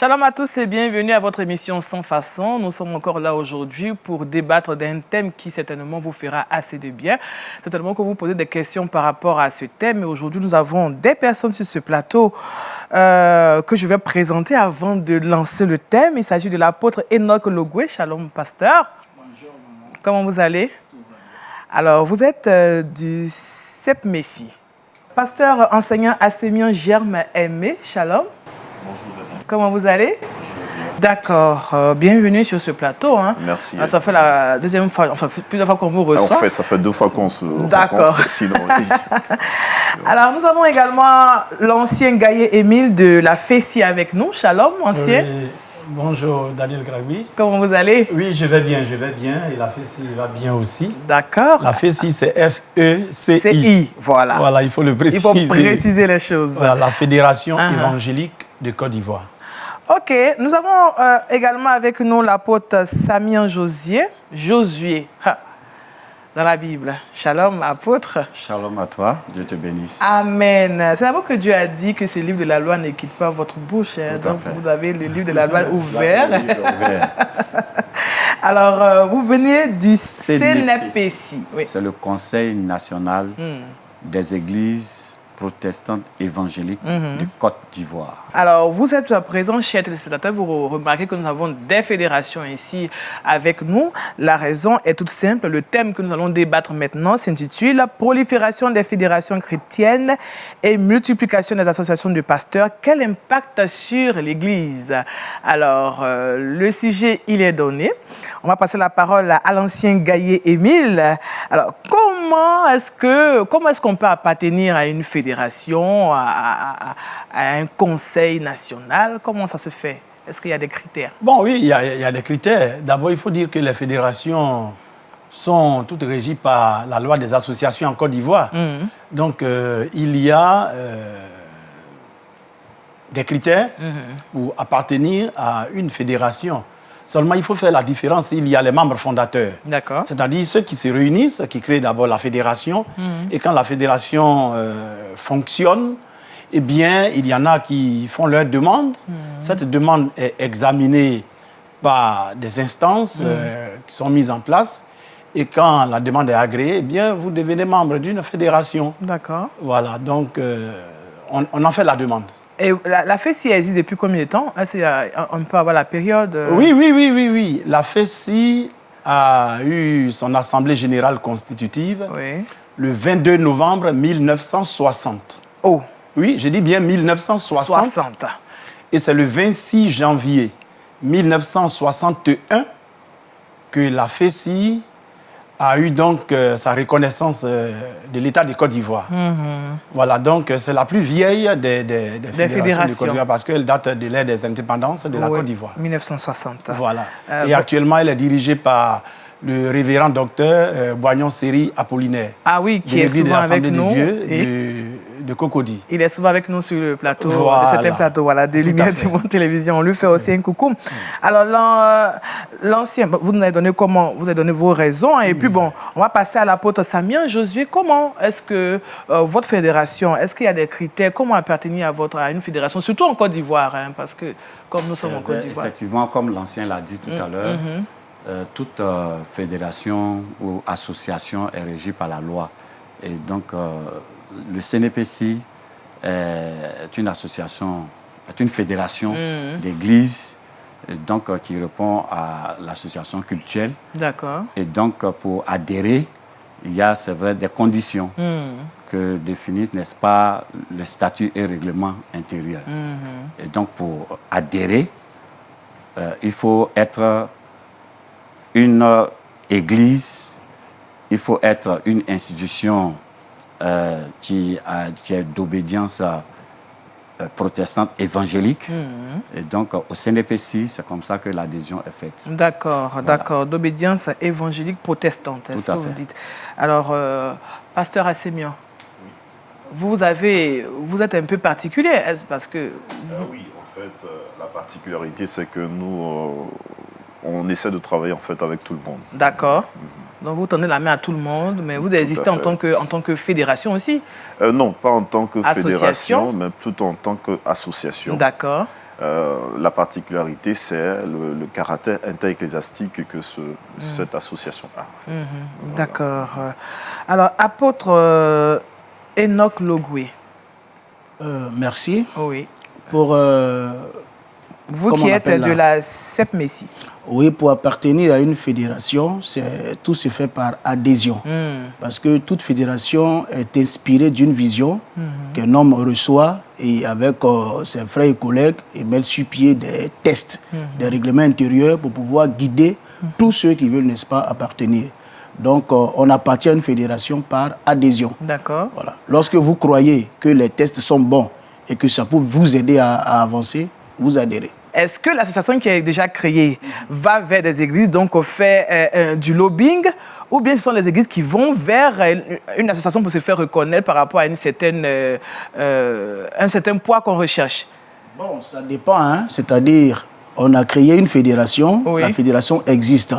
Shalom à tous et bienvenue à votre émission Sans Façon. Nous sommes encore là aujourd'hui pour débattre d'un thème qui certainement vous fera assez de bien. Certainement que vous posez des questions par rapport à ce thème. Et aujourd'hui, nous avons des personnes sur ce plateau que je vais présenter avant de lancer le thème. Il s'agit de l'apôtre Enoch Logwe. Shalom, pasteur. Bonjour, maman. Comment vous allez? Alors, vous êtes du CEP Messie. Pasteur enseignant Assémian Germe Aimé. Shalom. Bonjour, maman. Comment vous allez? D'accord. Bienvenue sur ce plateau. Hein. Merci. Ça fait la deuxième fois, enfin plusieurs fois qu'on vous reçoit. En fait, ça fait 2 fois qu'on se D'accord. rencontre. Sinon, Alors, nous avons également l'ancien Gaillé Émile de la FESI avec nous. Shalom, ancien. Oui. Bonjour, Daniel Gragui. Comment vous allez? Oui, je vais bien. Et la FESI va bien aussi. D'accord. La FESI, c'est F-E-C-I. C'est I, voilà. Voilà, il faut le préciser. Il faut préciser les choses. Voilà, la Fédération évangélique de Côte d'Ivoire. Ok, nous avons également avec nous l'apôtre Samian Josué, dans la Bible. Shalom, apôtre. Shalom à toi, Dieu te bénisse. Amen. C'est d'abord que Dieu a dit que ce livre de la loi ne quitte pas votre bouche. Hein. Tout à Donc, fait. vous avez le livre de la loi ouvert. Le livre ouvert. Alors, vous venez du CNEPC. Oui. C'est le Conseil national des églises protestantes évangéliques de Côte d'Ivoire. Alors, vous êtes présent, chers téléspectateurs, vous remarquez que nous avons des fédérations ici avec nous. La raison est toute simple. Le thème que nous allons débattre maintenant s'intitule « Prolifération des fédérations chrétiennes et multiplication des associations de pasteurs. Quel impact sur l'Église ?» Alors, le sujet, il est donné. On va passer la parole à l'ancien Gaillé Émile. Alors, comment est-ce qu'on peut appartenir à une fédération, à un conseil national? Comment ça se fait? Est-ce qu'il y a des critères? Bon, oui, il y a des critères. D'abord, il faut dire que les fédérations sont toutes régies par la loi des associations en Côte d'Ivoire. Donc, il y a des critères pour appartenir à une fédération. Seulement, il faut faire la différence. Il y a les membres fondateurs. D'accord. C'est-à-dire ceux qui se réunissent, qui créent d'abord la fédération. Et quand la fédération fonctionne, eh bien, il y en a qui font leur demande. Cette demande est examinée par des instances qui sont mises en place. Et quand la demande est agréée, eh bien, vous devenez membre d'une fédération. D'accord. Voilà, donc on en fait la demande. Et la FESI existe depuis combien de temps? On peut avoir la période? Oui. La FESI a eu son assemblée générale constitutive le 22 novembre 1960. Oh. Oui, je dis bien 1960. Et c'est le 26 janvier 1961 que la FESI a eu donc sa reconnaissance de l'État de Côte d'Ivoire. Voilà, donc c'est la plus vieille des fédérations de Côte d'Ivoire parce qu'elle date de l'ère des indépendances de la Côte d'Ivoire. 1960. Voilà. Et actuellement, elle est dirigée par le révérend docteur Boignon Séry Apollinaire. Ah oui, qui est souvent avec nous. De Cocody. Il est souvent avec nous sur le plateau, voilà. de certains plateaux, voilà, de Lumière du Monde Télévision. On lui fait aussi un coucou. Alors, l'ancien, vous nous avez donné vous avez donné vos raisons. Et puis, bon, on va passer à l'apôtre Samian Josué. Comment est-ce que votre fédération, est-ce qu'il y a des critères? Comment appartenir à une fédération, surtout en Côte d'Ivoire, hein, parce que comme nous sommes en Côte d'Ivoire. Effectivement, comme l'ancien l'a dit tout à l'heure, toute fédération ou association est régie par la loi. Et donc, le CNEPC est une association, est une fédération d'églises donc, qui répond à l'association cultuelle. D'accord. Et donc, pour adhérer, il y a, c'est vrai, des conditions que définissent, n'est-ce pas, le statut et règlement intérieur. Et donc, pour adhérer, il faut être une église, il faut être une institution qui est d'obédience protestante évangélique. Et donc, au CNEPC, c'est comme ça que l'adhésion est faite. D'accord, voilà. D'accord. D'obédience évangélique protestante, est-ce que vous dites? Alors, pasteur Assémian, vous êtes un peu particulier, parce que... Oui, en fait, la particularité, c'est que nous, on essaie de travailler en fait avec tout le monde. D'accord. Donc vous tendez la main à tout le monde, mais vous existez en tant que fédération aussi? Non, pas en tant que fédération, mais plutôt en tant qu'association. D'accord. La particularité, c'est le caractère interecclésiastique que cette association a. En fait. Voilà. D'accord. Alors, apôtre Enoch Logwe. Merci. Oui. Pour, Vous comment qui on êtes appelle de la CEP Messie. oui, pour appartenir à une fédération, tout se fait par adhésion. Parce que toute fédération est inspirée d'une vision qu'un homme reçoit et avec ses frères et collègues, ils mettent sur pied des tests, des règlements intérieurs pour pouvoir guider tous ceux qui veulent, n'est-ce pas, appartenir. Donc, on appartient à une fédération par adhésion. D'accord. Voilà. Lorsque vous croyez que les tests sont bons et que ça peut vous aider à avancer, vous adhérez. Est-ce que l'association qui est déjà créée va vers des églises, donc fait du lobbying, ou bien ce sont les églises qui vont vers une association pour se faire reconnaître par rapport à un certain poids qu'on recherche? Bon, ça dépend, hein? C'est-à-dire, on a créé une fédération, Oui. La fédération existe.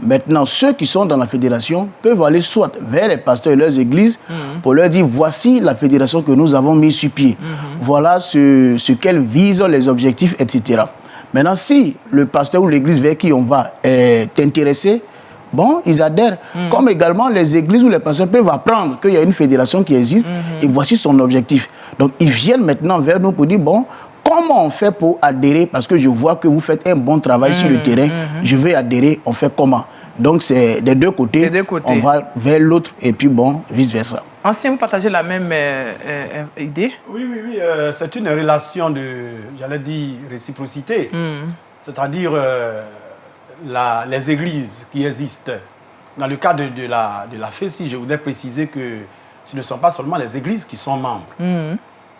Maintenant, ceux qui sont dans la fédération peuvent aller soit vers les pasteurs et leurs églises pour leur dire, voici la fédération que nous avons mise sur pied. Voilà ce qu'elle vise, les objectifs, etc. Maintenant, si le pasteur ou l'église vers qui on va est intéressé, bon, ils adhèrent. Comme également les églises ou les pasteurs peuvent apprendre qu'il y a une fédération qui existe et voici son objectif. Donc, ils viennent maintenant vers nous pour dire, bon, comment on fait pour adhérer? Parce que je vois que vous faites un bon travail sur le terrain. Je vais adhérer. On fait comment? Donc, c'est des deux côtés. Des deux côtés. On va vers l'autre et puis, bon, vice-versa. Ancien, vous partagez la même idée? Oui. C'est une relation de, j'allais dire, réciprocité. C'est-à-dire les églises qui existent. Dans le cas de la FESI, je voudrais préciser que ce ne sont pas seulement les églises qui sont membres.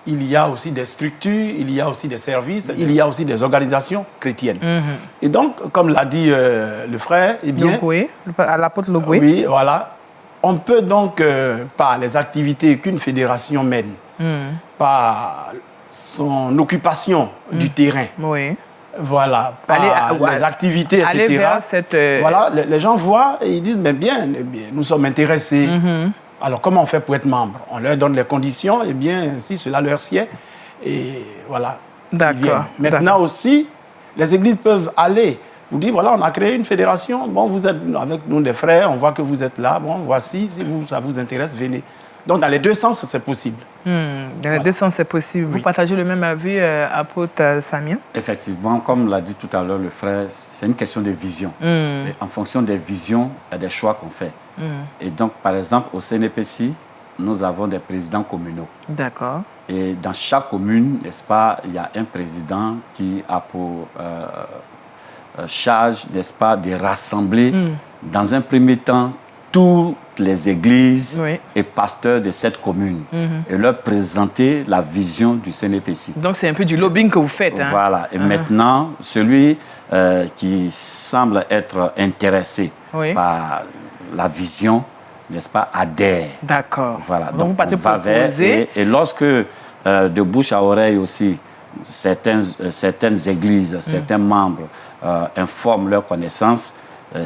Il y a aussi des structures, il y a aussi des services, il y a aussi des organisations chrétiennes. Et donc, comme l'a dit le frère, eh bien... Logwe, à l'apôtre Logwe. Oui, voilà. On peut donc, par les activités qu'une fédération mène, par son occupation du terrain, Oui. voilà, par les activités, etc. Aller vers cette... Voilà, les gens voient et ils disent, mais bien, nous sommes intéressés. Alors, comment on fait pour être membre? On leur donne les conditions, et bien, si cela leur sied, et voilà. D'accord. Maintenant aussi, les églises peuvent aller, vous dire, voilà, on a créé une fédération, bon, vous êtes avec nous des frères, on voit que vous êtes là, bon, voici, si ça vous intéresse, venez. Donc, dans les deux sens, c'est possible. Dans les deux sens, c'est possible. Vous partagez le même avis, apôtre Samien? Effectivement, comme l'a dit tout à l'heure le frère, c'est une question de vision. Et en fonction des visions, il y a des choix qu'on fait. Et donc, par exemple, au CNPC, nous avons des présidents communaux. D'accord. Et dans chaque commune, n'est-ce pas, il y a un président qui a pour charge, n'est-ce pas, de rassembler, dans un premier temps, toutes les églises et pasteurs de cette commune et leur présenter la vision du CNPC. Donc, c'est un peu du lobbying que vous faites. Hein? Voilà. Et maintenant, celui qui semble être intéressé par la vision, n'est-ce pas, adhère. D'accord. Voilà. Donc, vous partez on va vers, proposer... et lorsque, de bouche à oreille aussi, certaines églises, certains membres informent leurs connaissances,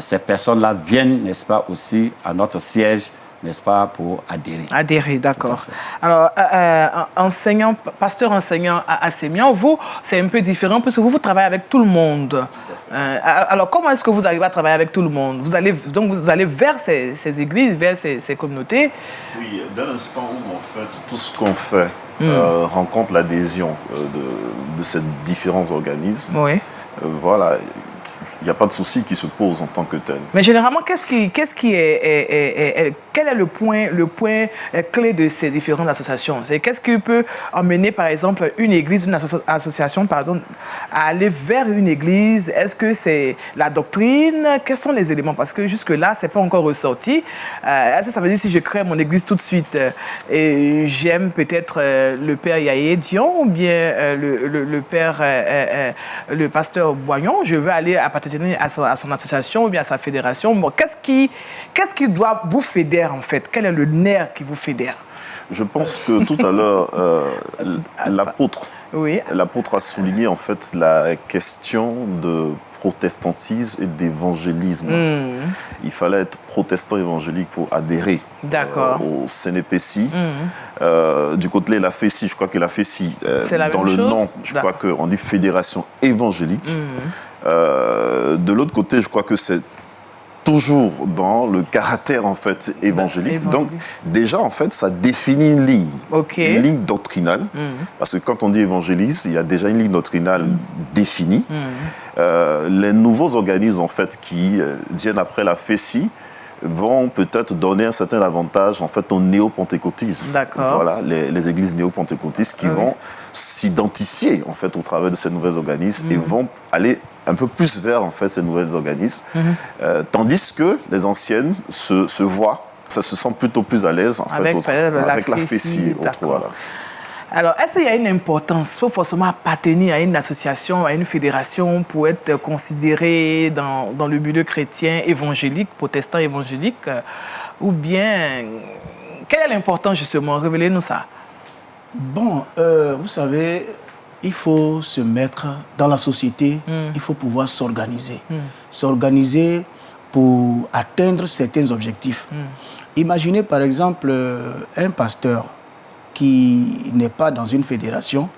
ces personnes-là viennent, n'est-ce pas, aussi à notre siège, n'est-ce pas, pour adhérer. Adhérer, d'accord. Alors, pasteur enseignant à Sémian, vous, c'est un peu différent parce que vous travaillez avec tout le monde. Alors, comment est-ce que vous arrivez à travailler avec tout le monde? Vous allez vers ces églises, vers ces communautés? Oui, dès l'instant où, en fait, tout ce qu'on fait rencontre l'adhésion de ces différents organismes, voilà, il n'y a pas de souci qui se pose en tant que tel. Mais généralement, quel est le point clé de ces différentes associations? Qu'est-ce qui peut emmener, par exemple, une église, une association, pardon, à aller vers une église? Est-ce que c'est la doctrine? Quels sont les éléments? Parce que jusque-là, ce n'est pas encore ressorti. Est-ce que ça veut dire si je crée mon église tout de suite et j'aime peut-être le père Yaye Dion ou bien le père, le pasteur Boignon, je veux aller appartenir à son association ou bien à sa fédération. Bon, qu'est-ce qui doit vous fédérer en fait? Quel est le nerf qui vous fédère? Je pense que tout à l'heure, l'apôtre a souligné en fait la question de protestantisme et d'évangélisme. Il fallait être protestant évangélique pour adhérer au CNPC. Du côté de la FESI, je crois que la FESI, dans le nom, je crois qu'on dit Fédération évangélique. De l'autre côté, je crois que c'est toujours dans le caractère en fait évangélique. Donc déjà en fait ça définit une ligne doctrinale, parce que quand on dit évangélisme, il y a déjà une ligne doctrinale définie. Les nouveaux organismes en fait qui viennent après la FESI vont peut-être donner un certain avantage en fait au néo-pentecôtisme. Voilà, les églises néo-pentecôtistes qui vont s'identifier en fait au travers de ces nouveaux organismes et vont aller un peu plus vers en fait ces nouveaux organismes, tandis que les anciennes se voient, ça se sent plutôt plus à l'aise en avec la FESI. Voilà. Alors, est-ce qu'il y a une importance? Il faut forcément appartenir à une association, à une fédération pour être considéré dans le milieu chrétien évangélique, protestant évangélique, ou bien, quelle est l'importance justement? Révélez-nous ça. Bon, vous savez, il faut se mettre dans la société, il faut pouvoir s'organiser. S'organiser pour atteindre certains objectifs. Imaginez par exemple un pasteur qui n'est pas dans une fédération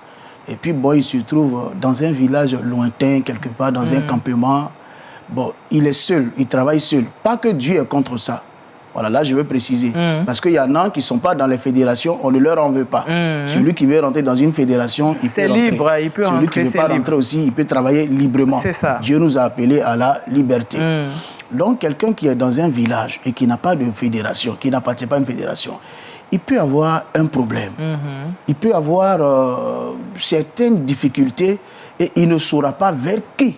et puis bon, il se trouve dans un village lointain, quelque part, dans un campement. Bon, il est seul, il travaille seul. Pas que Dieu est contre ça. Voilà, là, je veux préciser. Parce qu'il y en a qui ne sont pas dans les fédérations, on ne leur en veut pas. Celui qui veut rentrer dans une fédération, il peut rentrer. Libre, il peut Celui qui ne veut pas rentrer aussi, il peut travailler librement. C'est ça. Dieu nous a appelés à la liberté. Donc, quelqu'un qui est dans un village et qui n'a pas de fédération, qui n'appartient pas à une fédération, il peut avoir un problème. Il peut avoir certaines difficultés et il ne saura pas vers qui,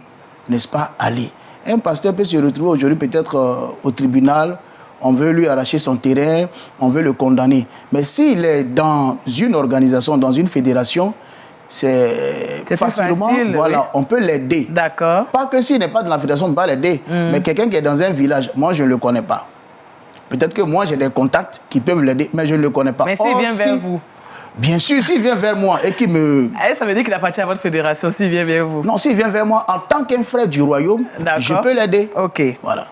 n'est-ce pas, aller. Un pasteur peut se retrouver aujourd'hui peut-être au tribunal, on veut lui arracher son terrain, on veut le condamner. Mais s'il est dans une organisation, dans une fédération, c'est facilement, facile, voilà, on peut l'aider. D'accord. Pas que s'il n'est pas dans la fédération, on ne peut pas l'aider. Mais quelqu'un qui est dans un village, moi je ne le connais pas. Peut-être que moi j'ai des contacts qui peuvent l'aider, mais je ne le connais pas. Mais s'il vient vers vous? Bien sûr, s'il vient vers moi et qu'il me... Ça veut dire qu'il appartient à votre fédération, s'il vient vers vous? Non, s'il vient vers moi en tant qu'un frère du royaume, je peux l'aider. Ok. Voilà.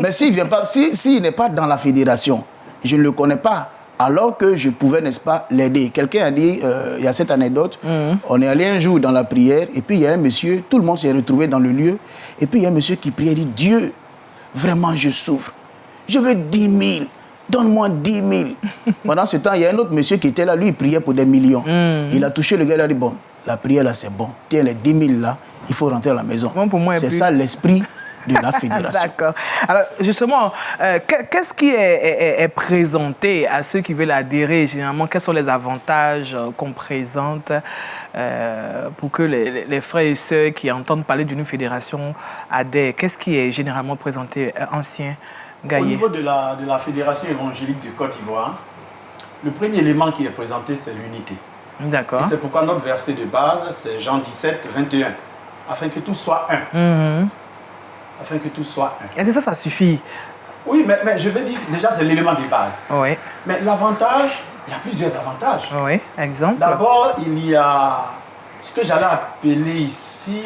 Mais s'il vient pas, s'il n'est pas dans la fédération, je ne le connais pas, alors que je pouvais, n'est-ce pas, l'aider. Quelqu'un a dit, il y a cette anecdote, on est allé un jour dans la prière, et puis il y a un monsieur, tout le monde s'est retrouvé dans le lieu, et puis il y a un monsieur qui prie et dit, Dieu, vraiment je souffre, je veux 10 000. Donne-moi 10 000. Pendant ce temps, il y a un autre monsieur qui était là, lui, il priait pour des millions. Il a touché le gars, il a dit, bon, la prière là, c'est bon. Tiens, les 10 000 là, il faut rentrer à la maison. Bon, c'est ça l'esprit de la fédération. D'accord. Alors, justement, qu'est-ce qui est présenté à ceux qui veulent adhérer, généralement? Quels sont les avantages qu'on présente pour que les frères et sœurs qui entendent parler d'une fédération adhèrent? Qu'est-ce qui est généralement présenté, ancien Gaillet? Au niveau de la Fédération évangélique de Côte d'Ivoire, le premier élément qui est présenté, c'est l'unité. D'accord. Et c'est pourquoi notre verset de base, c'est Jean 17, 21. Afin que tout soit un. Afin que tout soit un. Est-ce que ça suffit? Oui, mais je veux dire, déjà, c'est l'élément de base. Oui. Mais l'avantage, il y a plusieurs avantages. Oui, exemple. D'abord, il y a ce que j'allais appeler ici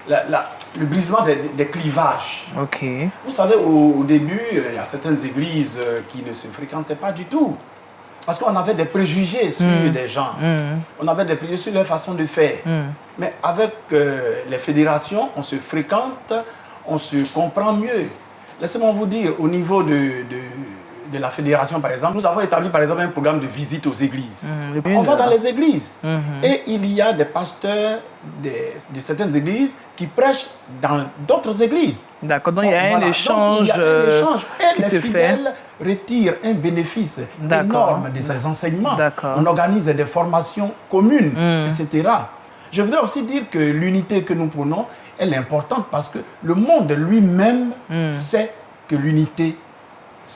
le brisement des clivages. Ok. Vous savez, au début, il y a certaines églises qui ne se fréquentaient pas du tout. Parce qu'on avait des préjugés sur des gens. On avait des préjugés sur leur façon de faire. Mais avec les fédérations, on se fréquente, on se comprend mieux. Laissez-moi vous dire, au niveau de la fédération, par exemple, nous avons établi, par exemple, un programme de visite aux églises. On va dans les églises. Et il y a des pasteurs de certaines églises qui prêchent dans d'autres églises. D'accord, donc il y a un échange qui se fait. Retire un bénéfice énorme de ces enseignements. On organise des formations communes, etc. Je voudrais aussi dire que l'unité que nous prenons, elle est importante parce que le monde lui-même sait que l'unité,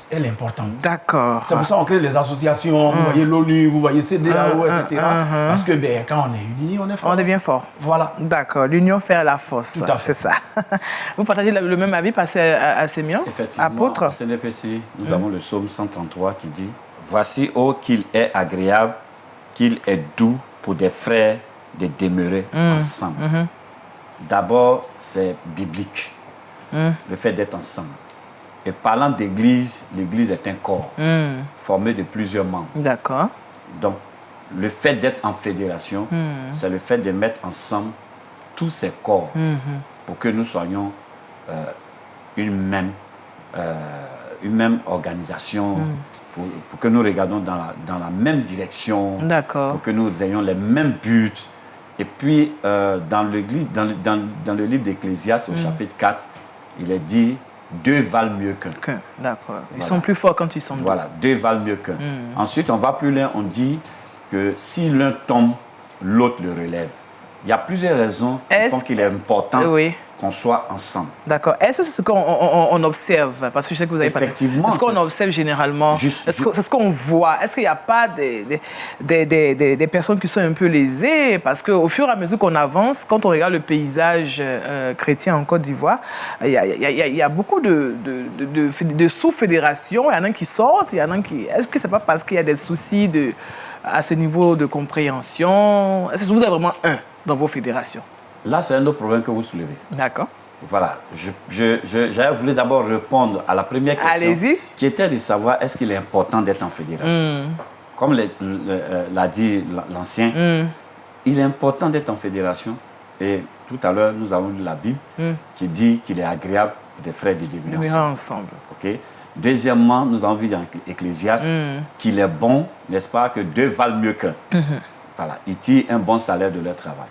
elle est importante. D'accord. C'est pour ça qu'on crée les associations, vous voyez l'ONU, vous voyez CEDEAO, etc. Parce que quand on est unis, on est fort. On devient fort. Voilà. D'accord. L'union fait la force. Tout à fait. C'est ça. Vous partagez le même avis, Pasteur Sémion? Effectivement. Apôtre. Au CNPC, nous avons le psaume 133 qui dit « Voici, ô qu'il est agréable, qu'il est doux pour des frères de demeurer ensemble. D'abord, c'est biblique, le fait d'être ensemble. Et parlant d'église, l'église est un corps formé de plusieurs membres. D'accord. Donc, le fait d'être en fédération, c'est le fait de mettre ensemble tous ces corps pour que nous soyons une même organisation, pour que nous regardions dans la même direction, pour que nous ayons les mêmes buts. Et puis, dans le livre d'Ecclésiaste, au chapitre 4, il est dit « deux valent mieux qu'un ». D'accord. Ils sont plus forts quand ils sont deux. Voilà, deux valent mieux qu'un. Ensuite, on va plus loin, on dit que si l'un tombe, l'autre le relève. Il y a plusieurs raisons qui font qu'il est important qu'on soit ensemble. D'accord. Est-ce que c'est ce qu'on observe? Parce que je sais que vous avez parlé. Effectivement. Est-ce qu'on observe généralement? C'est ce qu'on voit. Est-ce qu'il n'y a pas des personnes qui sont un peu lésées? Parce qu'au fur et à mesure qu'on avance, quand on regarde le paysage chrétien en Côte d'Ivoire, il y a beaucoup de sous-fédérations. Il y en a qui sortent, il y en a qui... Est-ce que ce n'est pas parce qu'il y a des soucis à ce niveau de compréhension? Est-ce que vous avez vraiment un dans vos fédérations? Là, c'est un autre problème que vous soulevez. D'accord. Voilà. J'avais voulu d'abord répondre à la première question, qui était de savoir est-ce qu'il est important d'être en fédération. Comme l'a dit l'ancien, il est important d'être en fédération. Et tout à l'heure, nous avons lu la Bible qui dit qu'il est agréable des frères de demeurer ensemble. Okay? Deuxièmement, nous avons vu dans Ecclésiaste qu'il est bon, n'est-ce pas, que deux valent mieux qu'un. Voilà. Ils tirent un bon salaire de leur travail.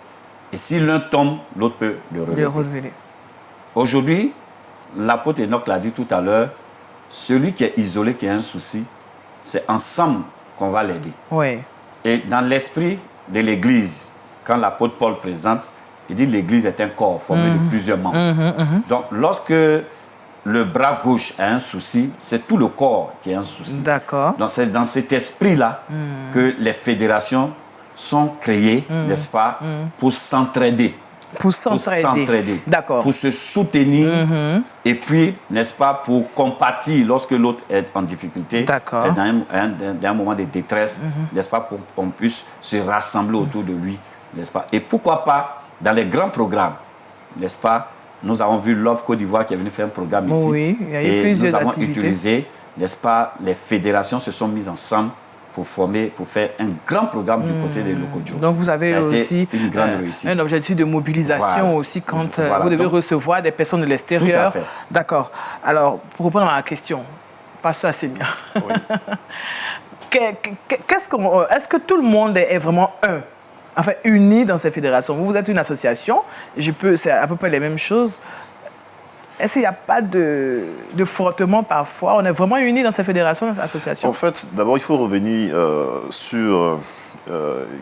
Et si l'un tombe, l'autre peut le relever. Aujourd'hui, l'apôtre Enoch l'a dit tout à l'heure, celui qui est isolé, qui a un souci, c'est ensemble qu'on va l'aider. Oui. Et dans l'esprit de l'Église, quand l'apôtre Paul présente, il dit que l'Église est un corps formé de plusieurs membres. Donc, lorsque le bras gauche a un souci, c'est tout le corps qui a un souci. D'accord. Donc, c'est dans cet esprit-là que les fédérations sont créées, n'est-ce pas, pour s'entraider. Pour s'entraider. D'accord. Pour se soutenir et puis, n'est-ce pas, pour compatir lorsque l'autre est en difficulté, est dans un moment de détresse, n'est-ce pas, pour qu'on puisse se rassembler autour de lui, n'est-ce pas. Et pourquoi pas, dans les grands programmes, n'est-ce pas, nous avons vu Love Côte d'Ivoire qui est venu faire un programme ici. Oui, il y a eu plusieurs activités. Nous avons utilisé, n'est-ce pas, les fédérations se sont mises ensemble pour faire un grand programme du côté des Lokodjo. Donc vous avez aussi une grande réussite. Un objectif de mobilisation aussi quand vous devez recevoir des personnes de l'extérieur. Tout à fait. D'accord. Alors, pour répondre à la question, Pasteur Assemia, est-ce que tout le monde est vraiment uni dans ces fédérations? Vous êtes une association, c'est à peu près les mêmes choses. Est-ce qu'il n'y a pas de frottement parfois? On est vraiment unis dans ces fédérations, dans ces associations? En fait, d'abord, il faut revenir sur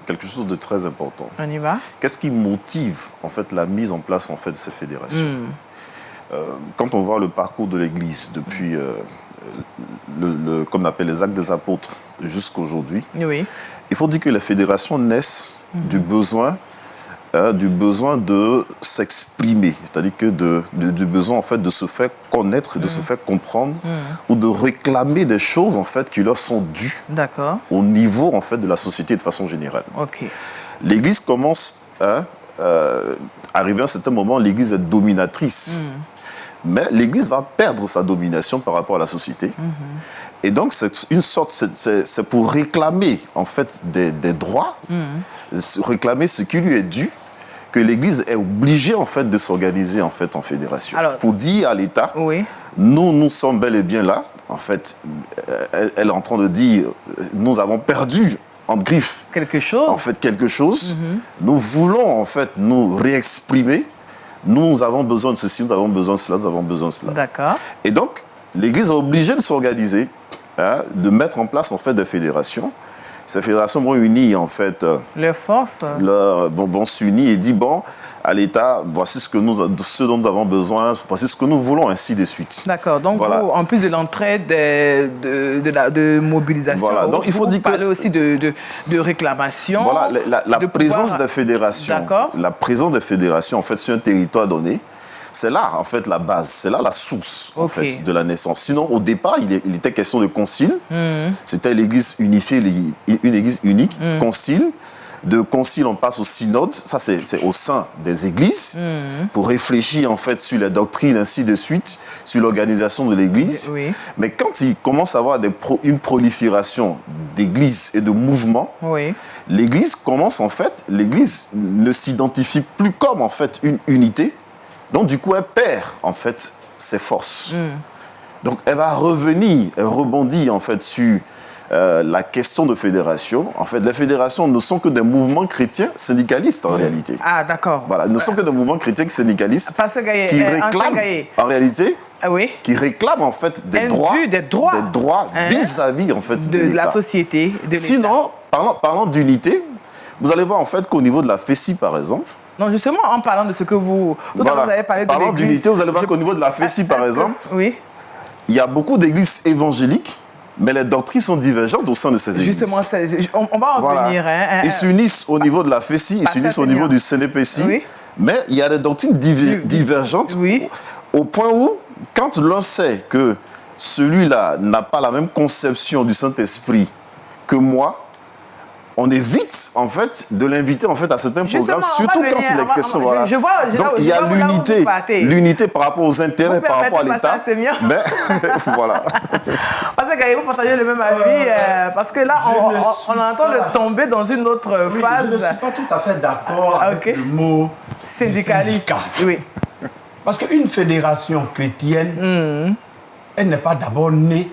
quelque chose de très important. On y va. Qu'est-ce qui motive en fait, la mise en place en fait, de ces fédérations? Quand on voit le parcours de l'Église depuis, comme on appelle les actes des apôtres, jusqu'à aujourd'hui, il faut dire que les fédérations naissent du besoin de s'exprimer, c'est-à-dire que du besoin en fait de se faire connaître, de se faire comprendre, ou de réclamer des choses en fait qui leur sont dues au niveau en fait de la société de façon générale. L'Église commence arrivé à un certain moment, l'Église est dominatrice, mais l'Église va perdre sa domination par rapport à la société. Et donc, c'est pour réclamer en fait des droits, réclamer ce qui lui est dû, que l'Église est obligée en fait de s'organiser en fait en fédération. Alors, pour dire à l'État, nous sommes bel et bien là. En fait, elle est en train de dire, nous avons perdu en griffe quelque chose. En fait, quelque chose. Nous voulons en fait nous réexprimer. Nous avons besoin de ceci, nous avons besoin de cela, nous avons besoin de cela. D'accord. Et donc, l'Église est obligée de s'organiser, de mettre en place en fait des fédérations. Ces fédérations vont unir en fait leurs forces, vont s'unir et dire bon à l'État, voici ce dont nous avons besoin, voici ce que nous voulons, ainsi de suite. D'accord. Donc vous, en plus de l'entraide, de mobilisation, donc il faut dire parler aussi de réclamation. Voilà, la présence des fédérations. La présence des fédérations en fait sur un territoire donné. C'est là, en fait, la base. C'est là la source, en fait, de la naissance. Sinon, au départ, il était question de concile. C'était l'Église unifiée, une Église unique, concile. de concile, on passe au synode. Ça, c'est au sein des églises pour réfléchir en fait sur les doctrines, ainsi de suite, sur l'organisation de l'église. Oui. Mais quand il commence à avoir une prolifération d'églises et de mouvements, l'église commence en fait, l'église ne s'identifie plus comme en fait une unité. Donc du coup, elle perd en fait ses forces. Donc elle va revenir, elle rebondit en fait sur la question de fédération. En fait, les fédérations ne sont que des mouvements chrétiens syndicalistes en réalité. Ah, d'accord. Voilà, ne sont que des mouvements chrétiens syndicalistes qui réclament, en réalité, qui réclament en fait des droits vis-à-vis en fait de la société, de l'État. Sinon, parlant d'unité, vous allez voir en fait qu'au niveau de la FESI par exemple. Non, justement, en parlant de ce que vous avez parlé de l'église. Parlant d'unité, vous allez voir qu'au niveau de la FESI par exemple, il y a beaucoup d'églises évangéliques. Mais les doctrines sont divergentes au sein de ces églises. Justement, on va en venir. Ils s'unissent au niveau de la FESI, ils s'unissent au niveau du CNPC, mais il y a des doctrines divergentes au point où, quand l'un sait que celui-là n'a pas la même conception du Saint-Esprit que moi, on évite en fait de l'inviter en fait à certains programmes, surtout quand il est question. Donc il y a l'unité par rapport aux intérêts, par rapport à l'État. Mais voilà. Parce que vous partagez le même avis, parce que là on entend le tomber dans une autre phase. Je ne suis pas tout à fait d'accord avec le mot syndicaliste. Oui. Parce qu'une fédération chrétienne, elle n'est pas d'abord née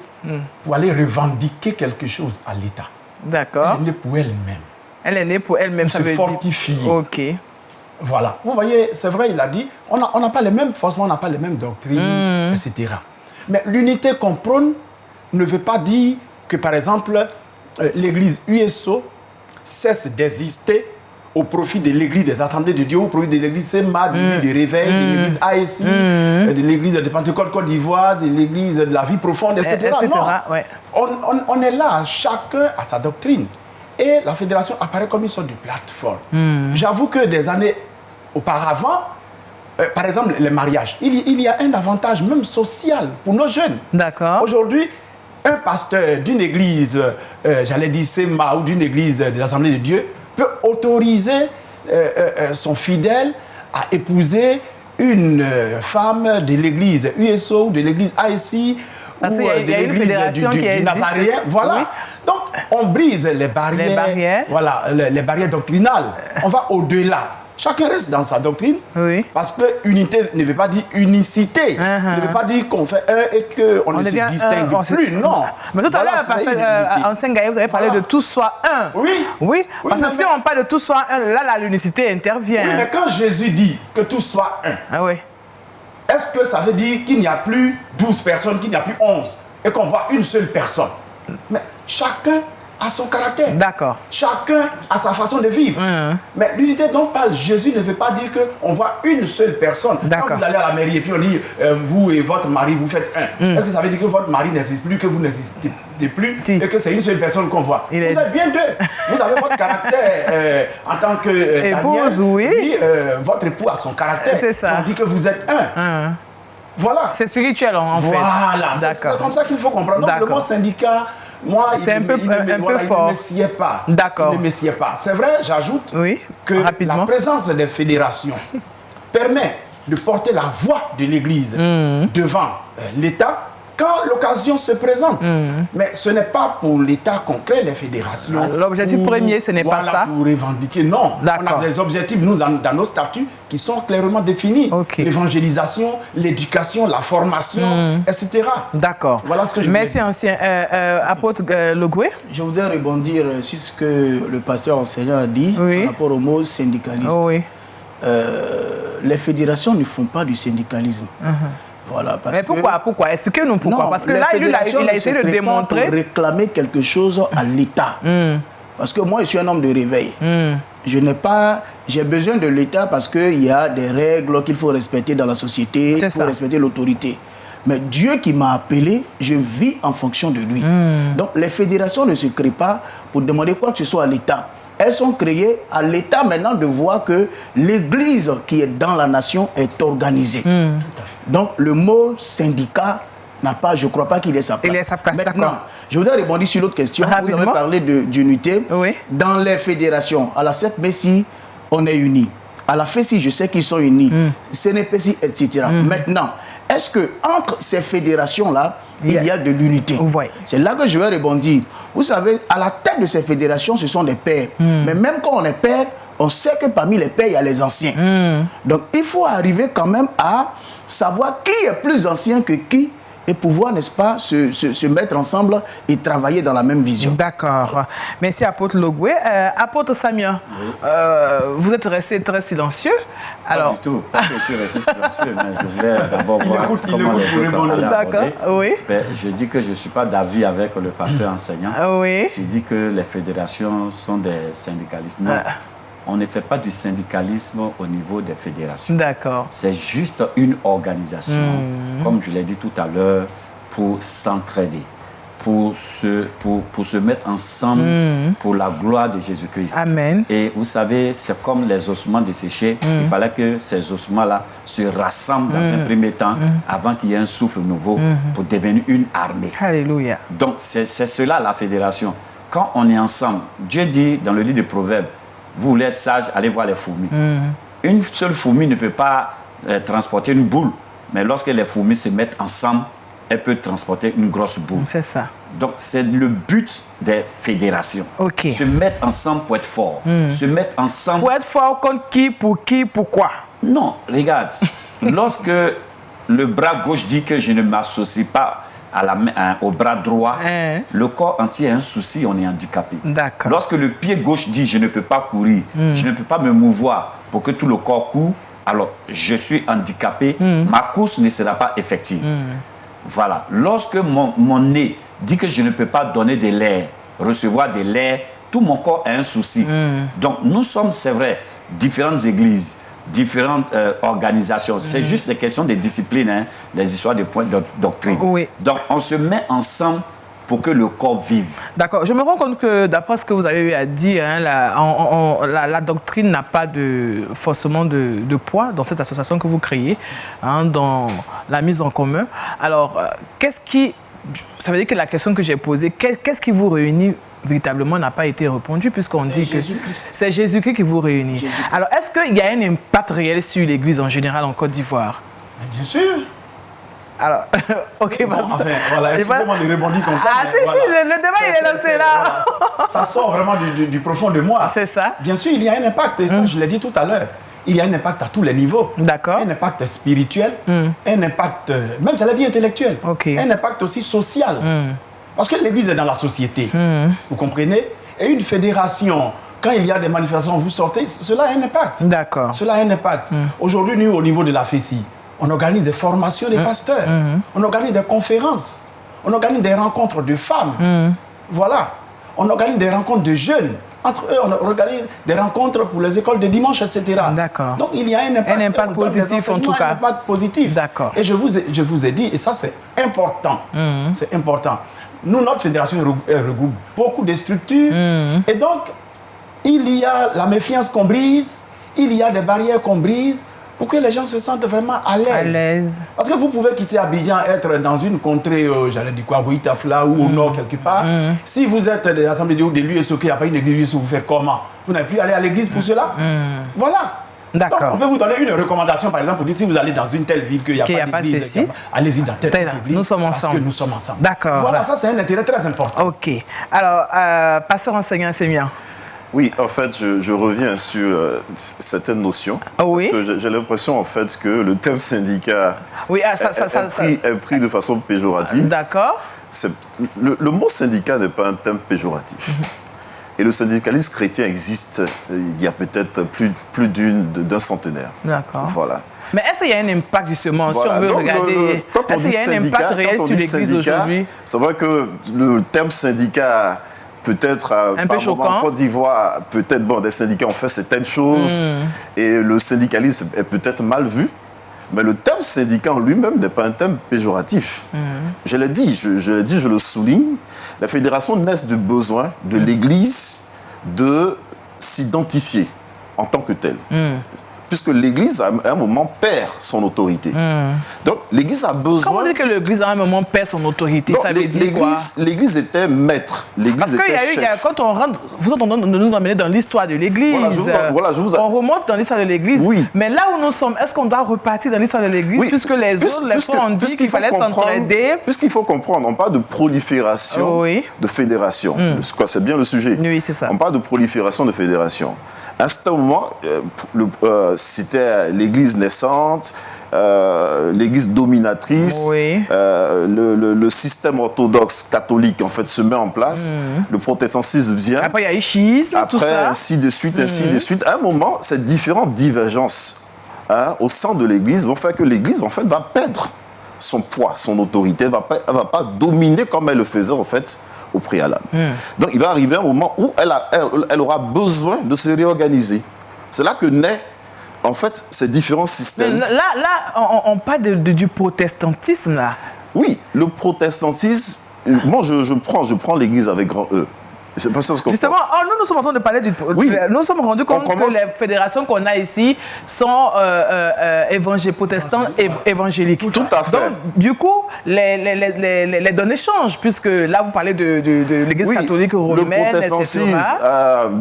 pour aller revendiquer quelque chose à l'État. D'accord. Elle est née pour elle-même. Elle est née pour elle-même, ça veut dire. Pour se fortifier. Ok. Voilà. Vous voyez, c'est vrai, il a dit, on n'a pas les mêmes, forcément, on n'a pas les mêmes doctrines, etc. Mais l'unité qu'on prône ne veut pas dire que, par exemple, l'église USO cesse d'exister au profit de l'église des Assemblées de Dieu, au profit de l'église SEMA, de l'église de Réveil, de l'église ASI, de l'église de Pentecôte Côte d'Ivoire, de l'église de la vie profonde, etc. Non. On est là, chacun a sa doctrine. Et la fédération apparaît comme une sorte de plateforme. J'avoue que des années auparavant, par exemple, les mariages, il y a un avantage même social pour nos jeunes. D'accord. Aujourd'hui, un pasteur d'une église, j'allais dire SEMA, ou d'une église des Assemblées de Dieu, peut autoriser son fidèle à épouser une femme de l'église USO ou de l'église ASI ou de l'église du Nazaréen. Voilà. Oui. Donc, on brise les barrières. Voilà, les barrières doctrinales. On va au-delà. Chacun reste dans sa doctrine, parce que unité ne veut pas dire unicité. Ne veut pas dire qu'on fait un et qu'on ne se distingue plus. Non. Mais tout à l'heure, en Saint-Gaïa, vous avez parlé de tous soit un. Oui. Parce que si on parle de tous soit un, là, l'unicité intervient. Oui, mais quand Jésus dit que tous soit un, est-ce que ça veut dire qu'il n'y a plus 12 personnes, qu'il n'y a plus 11, et qu'on voit une seule personne? Mais chacun a son caractère. D'accord. Chacun a sa façon de vivre. Mais l'unité dont parle Jésus ne veut pas dire qu'on voit une seule personne. Quand vous allez à la mairie et puis on dit vous et votre mari, vous faites un. Est-ce que ça veut dire que votre mari n'existe plus, que vous n'existez plus et que c'est une seule personne qu'on voit? Vous êtes bien deux. Vous avez votre caractère en tant que épouse, votre époux a son caractère. C'est ça. On dit que vous êtes un. Voilà. C'est spirituel en fait. Voilà. C'est comme ça qu'il faut comprendre. Donc le mot syndicat, moi, il ne me sied pas. D'accord. Il ne me sied pas. C'est vrai, j'ajoute que la présence des fédérations permet de porter la voix de l'Église devant l'État quand l'occasion se présente. Mais ce n'est pas pour l'État qu'on crée les fédérations. L'objectif premier, ce n'est pas ça. Pour revendiquer, non. On a des objectifs, nous, dans nos statuts, qui sont clairement définis. L'évangélisation, l'éducation, la formation, etc. D'accord. Voilà ce que je Merci, ancien apôtre Logoué. Je voudrais rebondir sur ce que le pasteur enseignant a dit par rapport au mot syndicaliste. Les fédérations ne font pas du syndicalisme. Voilà, mais pourquoi expliquez-nous pourquoi. Parce que là, il a essayé de démontrer. Pour réclamer quelque chose à l'État. Parce que moi, je suis un homme de réveil. J'ai besoin de l'État parce qu'il y a des règles qu'il faut respecter dans la société, il faut respecter l'autorité. Mais Dieu qui m'a appelé, je vis en fonction de lui. Donc les fédérations ne se créent pas pour demander quoi que ce soit à l'État. Elles sont créées à l'État maintenant de voir que l'Église qui est dans la nation est organisée. Donc le mot syndicat n'a pas, je ne crois pas qu'il ait sa place. Il ait sa place, maintenant, d'accord. je voudrais rebondir sur l'autre question. Rapidement. Vous avez parlé d'unité. Oui. Dans les fédérations, à la CEP-MESI, on est unis. À la FESI, je sais qu'ils sont unis. CNPSI, etc. Maintenant, est-ce qu'entre ces fédérations-là, il y a de l'unité? C'est là que je vais rebondir. Vous savez, à la tête de ces fédérations, ce sont des pères. Mais même quand on est père, on sait que parmi les pères, il y a les anciens. Donc, il faut arriver quand même à savoir qui est plus ancien que qui et pouvoir, n'est-ce pas, se mettre ensemble et travailler dans la même vision. D'accord. Merci, apôtre Logwe. Apôtre Samia, vous êtes resté très silencieux. Alors... Pas du tout. Pas que je suis resté silencieux, mais je voulais d'abord voir comment les autres allaient aborder. Oui. Ben, je dis que je ne suis pas d'avis avec le pasteur enseignant oui. qui dit que les fédérations sont des syndicalistes. Non. On ne fait pas du syndicalisme au niveau des fédérations. D'accord. C'est juste une organisation, comme je l'ai dit tout à l'heure, pour s'entraider, pour se mettre ensemble pour la gloire de Jésus-Christ. Amen. Et vous savez, c'est comme les ossements desséchés. Il fallait que ces ossements-là se rassemblent dans un premier temps avant qu'il y ait un souffle nouveau pour devenir une armée. Alléluia. Donc, c'est cela la fédération. Quand on est ensemble, Dieu dit dans le livre des Proverbes, vous voulez être sage, allez voir les fourmis. Une seule fourmi ne peut pas transporter une boule, mais lorsque les fourmis se mettent ensemble, elles peuvent transporter une grosse boule. C'est ça. Donc, c'est le but des fédérations. Ok. Se mettre ensemble pour être fort. Se mettre ensemble... Pour être fort contre qui, pourquoi? Non, regarde. Lorsque le bras gauche dit que je ne m'associe pas au bras droit, le corps entier a un souci, on est handicapé. D'accord. Lorsque le pied gauche dit je ne peux pas courir, je ne peux pas me mouvoir pour que tout le corps court, alors je suis handicapé, ma course ne sera pas effective. Voilà. Lorsque mon nez dit que je ne peux pas donner de l'air, recevoir de l'air, tout mon corps a un souci. Donc nous sommes, c'est vrai, différentes églises, différentes organisations. C'est juste des questions de discipline, hein, des histoires de points de doctrine. Oui. Donc, on se met ensemble pour que le corps vive. D'accord. Je me rends compte que, d'après ce que vous avez eu à dire, hein, la doctrine n'a pas forcément de poids dans cette association que vous créez, hein, dans la mise en commun. Alors, ça veut dire que la question que j'ai posée, qu'est-ce qui vous réunit véritablement n'a pas été répondu, puisqu'on dit que c'est Jésus-Christ qui vous réunit. Alors, est-ce qu'il y a un impact réel sur l'Église en général en Côte d'Ivoire? Bien sûr. Alors, ok, bon, enfin, voilà, excusez-moi de rebondir comme ça. Ah, si, voilà. Si, le débat il est lancé là. Voilà, ça sort vraiment du profond de moi. C'est ça. Bien sûr, il y a un impact, et ça, je l'ai dit tout à l'heure. Il y a un impact à tous les niveaux. D'accord. Un impact spirituel, un impact, même j'allais dire intellectuel, un impact aussi social. Parce que l'Église est dans la société, vous comprenez? Et une fédération, quand il y a des manifestations, vous sortez, cela a un impact. D'accord. Cela a un impact. Aujourd'hui, nous, au niveau de la FESI, on organise des formations des pasteurs, on organise des conférences, on organise des rencontres de femmes. Voilà. On organise des rencontres de jeunes. Entre eux, on organise des rencontres pour les écoles de dimanche, etc. D'accord. Donc, il y a un impact positif, en tout cas. Un impact positif. D'accord. Et je vous ai dit, et ça, c'est important. C'est important. Nous, notre fédération regroupe beaucoup de structures. Et donc, il y a la méfiance qu'on brise, il y a des barrières qu'on brise pour que les gens se sentent vraiment à l'aise. À l'aise. Parce que vous pouvez quitter Abidjan, être dans une contrée, j'allais dire quoi, Bouitafla ou au nord quelque part. Si vous êtes des assemblées de l'USO, il n'y a pas une église, vous faites comment? Vous n'avez plus aller à l'église pour cela? Voilà. D'accord. Donc, on peut vous donner une recommandation, par exemple, pour dire si vous allez dans une telle ville qu'il n'y a pas d'église, allez-y dans telle église. Nous sommes ensemble. Parce que nous sommes ensemble. D'accord. Voilà, ça c'est un intérêt très important. Ok. Alors, pasteur enseignant, c'est bien. Oui, en fait, je reviens sur certaines notions. Oui. Parce que j'ai l'impression, en fait, que le thème syndicat est pris de façon péjorative. D'accord. Le mot syndicat n'est pas un thème péjoratif. Et le syndicalisme chrétien existe il y a peut-être plus d'un centenaire. D'accord. Voilà. Mais est-ce qu'il y a un impact, justement, voilà. si on veut regarder... Est-ce qu'il y a un impact réel sur l'Église aujourd'hui? C'est vrai que le terme syndicat... Peut-être un peu choquant. En Côte d'Ivoire, peut-être des syndicats ont fait certaines choses et le syndicalisme est peut-être mal vu. Mais le terme syndicat en lui-même n'est pas un terme péjoratif. Je l'ai dit, je le souligne. La fédération naît du besoin de l'Église de s'identifier en tant que telle. puisque l'Église, à un moment, perd son autorité. Donc, l'Église a besoin... Comment dire que l'Église, à un moment, perd son autorité? Donc, ça veut dire quoi? L'Église était maître, l'Église était chef. Quand on rentre, vous êtes en train de nous emmener dans l'histoire de l'Église. On remonte dans l'histoire de l'Église. Oui. Mais là où nous sommes, est-ce qu'on doit repartir dans l'histoire de l'Église, puisque les autres, les fois, ont dit qu'il fallait s'entraider? Puisqu'il faut comprendre, on parle de prolifération de fédérations. C'est bien le sujet. Oui, c'est ça. On parle de prolifération de fédérations. À ce moment, c'était l'Église naissante, l'Église dominatrice, le système orthodoxe catholique en fait se met en place, le protestantisme vient. Après il y a eu schisme, tout ça. Ainsi de suite, ainsi de suite. À un moment, ces différentes divergences au sein de l'Église vont faire que l'Église en fait va perdre son poids, son autorité, elle va pas dominer comme elle le faisait en fait au préalable. Donc il va arriver un moment où elle aura besoin de se réorganiser. C'est là que naît en fait ces différents systèmes. Mais là on parle du protestantisme là. Oui, le protestantisme, moi je prends l'Église avec grand E. C'est pas ça ce qu'on Justement, nous sommes en train de parler du... Oui. Nous nous sommes rendus compte que les fédérations qu'on a ici sont protestantes évangéliques. Tout à fait. Donc, du coup, les données changent, puisque là, vous parlez de l'Église catholique romaine, le protestantisme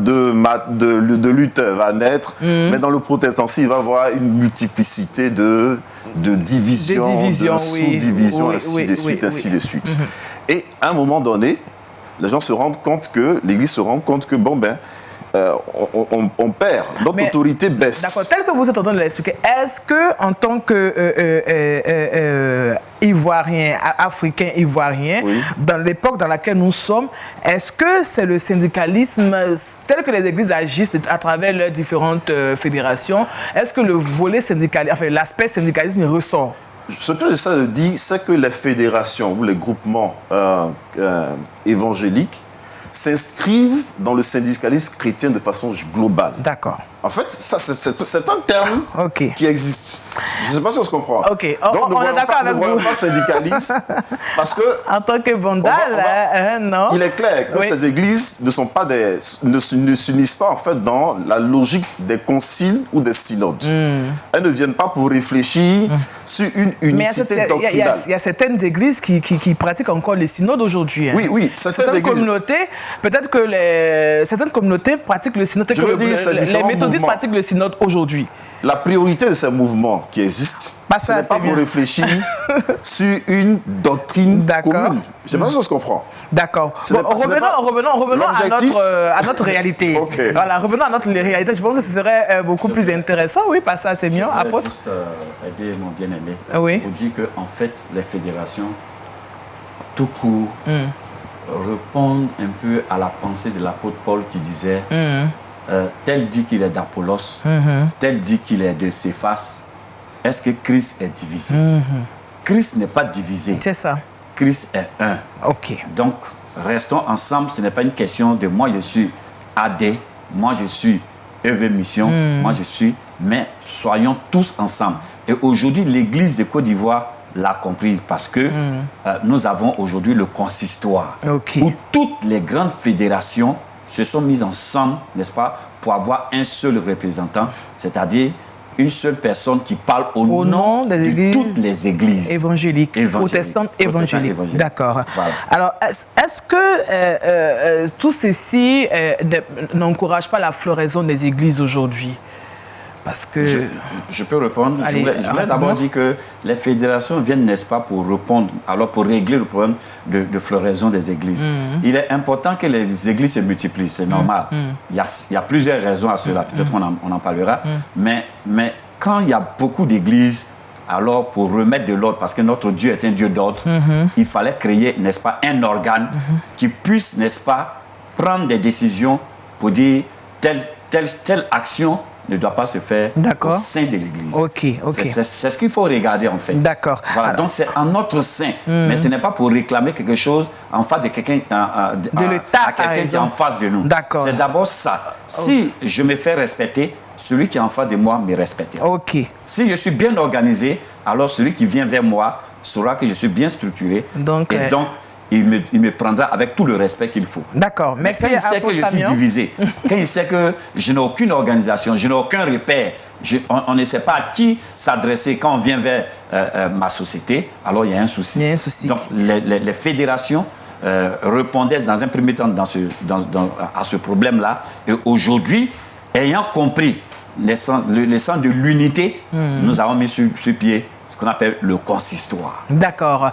de Luther va naître, mais dans le protestantisme, il va y avoir une multiplicité de divisions, de sous-divisions, ainsi de suite. Et à un moment donné, les gens se rendent compte que, l'Église se rend compte que, on perd, notre autorité baisse. D'accord, tel que vous êtes en train de l'expliquer, est-ce que en tant que Ivoirien, Africain ivoirien, dans l'époque dans laquelle nous sommes, est-ce que c'est le syndicalisme tel que les églises agissent à travers leurs différentes fédérations, est-ce que le volet syndical, enfin l'aspect syndicalisme ressort? Ce que j'essaie de dire, c'est que les fédérations ou les groupements évangéliques s'inscrivent dans le syndicalisme chrétien de façon globale. D'accord. En fait, c'est un terme qui existe. Je ne sais pas si on se comprend. Donc, on est d'accord avec vous. Ne voyons pas syndicaliste parce que... En tant que vandale, non. Il est clair que ces églises ne s'unissent pas en fait dans la logique des conciles ou des synodes. Elles ne viennent pas pour réfléchir sur une unicité doctrinale. Il y a certaines églises qui pratiquent encore les synodes aujourd'hui. Oui, certaines communautés, peut-être que certaines communautés pratiquent le synode. Les méthodistes pratiquent le synode aujourd'hui. La priorité de ces mouvements qui existent, ce n'est pas pour réfléchir sur une doctrine commune. Je ne sais pas si on se comprend. D'accord. Revenons à notre réalité. Voilà, revenons à notre réalité. Je pense que ce serait beaucoup plus intéressant. Oui, pas ça, c'est mieux. Apôtre. Juste aider mon bien-aimé pour dire qu'en fait, les fédérations, tout court, répondent un peu à la pensée de l'apôtre Paul qui disait tel dit qu'il est d'Apollos, tel dit qu'il est de Céphas. Est-ce que Christ est divisé? Christ n'est pas divisé. C'est ça. Christ est un. Donc, restons ensemble. Ce n'est pas une question de moi je suis AD, moi je suis EV Mission, moi je suis... Mais soyons tous ensemble. Et aujourd'hui, l'Église de Côte d'Ivoire l'a comprise parce que nous avons aujourd'hui le consistoire où toutes les grandes fédérations se sont mises ensemble, n'est-ce pas, pour avoir un seul représentant, c'est-à-dire une seule personne qui parle au nom de toutes les églises évangéliques, protestantes évangéliques. D'accord. Voilà. Alors, est-ce que tout ceci n'encourage pas la floraison des églises aujourd'hui? Parce que... Je peux répondre. Je voulais d'abord dire que les fédérations viennent, n'est-ce pas, pour répondre, alors pour régler le problème de floraison des églises. Il est important que les églises se multiplient, c'est normal. Il y a plusieurs raisons à cela, peut-être on en parlera. Mais quand il y a beaucoup d'églises, alors pour remettre de l'ordre, parce que notre Dieu est un Dieu d'ordre, il fallait créer, n'est-ce pas, un organe qui puisse, n'est-ce pas, prendre des décisions pour dire telle action ne doit pas se faire au sein de l'Église. C'est ce qu'il faut regarder en fait. D'accord. Voilà, donc c'est en notre sein, mais ce n'est pas pour réclamer quelque chose en face de quelqu'un qui est en face de nous. C'est d'abord ça. Si je me fais respecter, celui qui est en face de moi me respecte. Si je suis bien organisé, alors celui qui vient vers moi saura que je suis bien structuré. Donc il me prendra avec tout le respect qu'il faut. D'accord. Mais quand il sait que je suis divisé, quand il sait que je n'ai aucune organisation, je n'ai aucun repère, on ne sait pas à qui s'adresser quand on vient vers ma société, alors il y a un souci. Il y a un souci. Donc les fédérations répondaient dans un premier temps à ce problème-là. Et aujourd'hui, ayant compris l'essence de l'unité, nous avons mis sur pied ce qu'on appelle le consistoire. D'accord.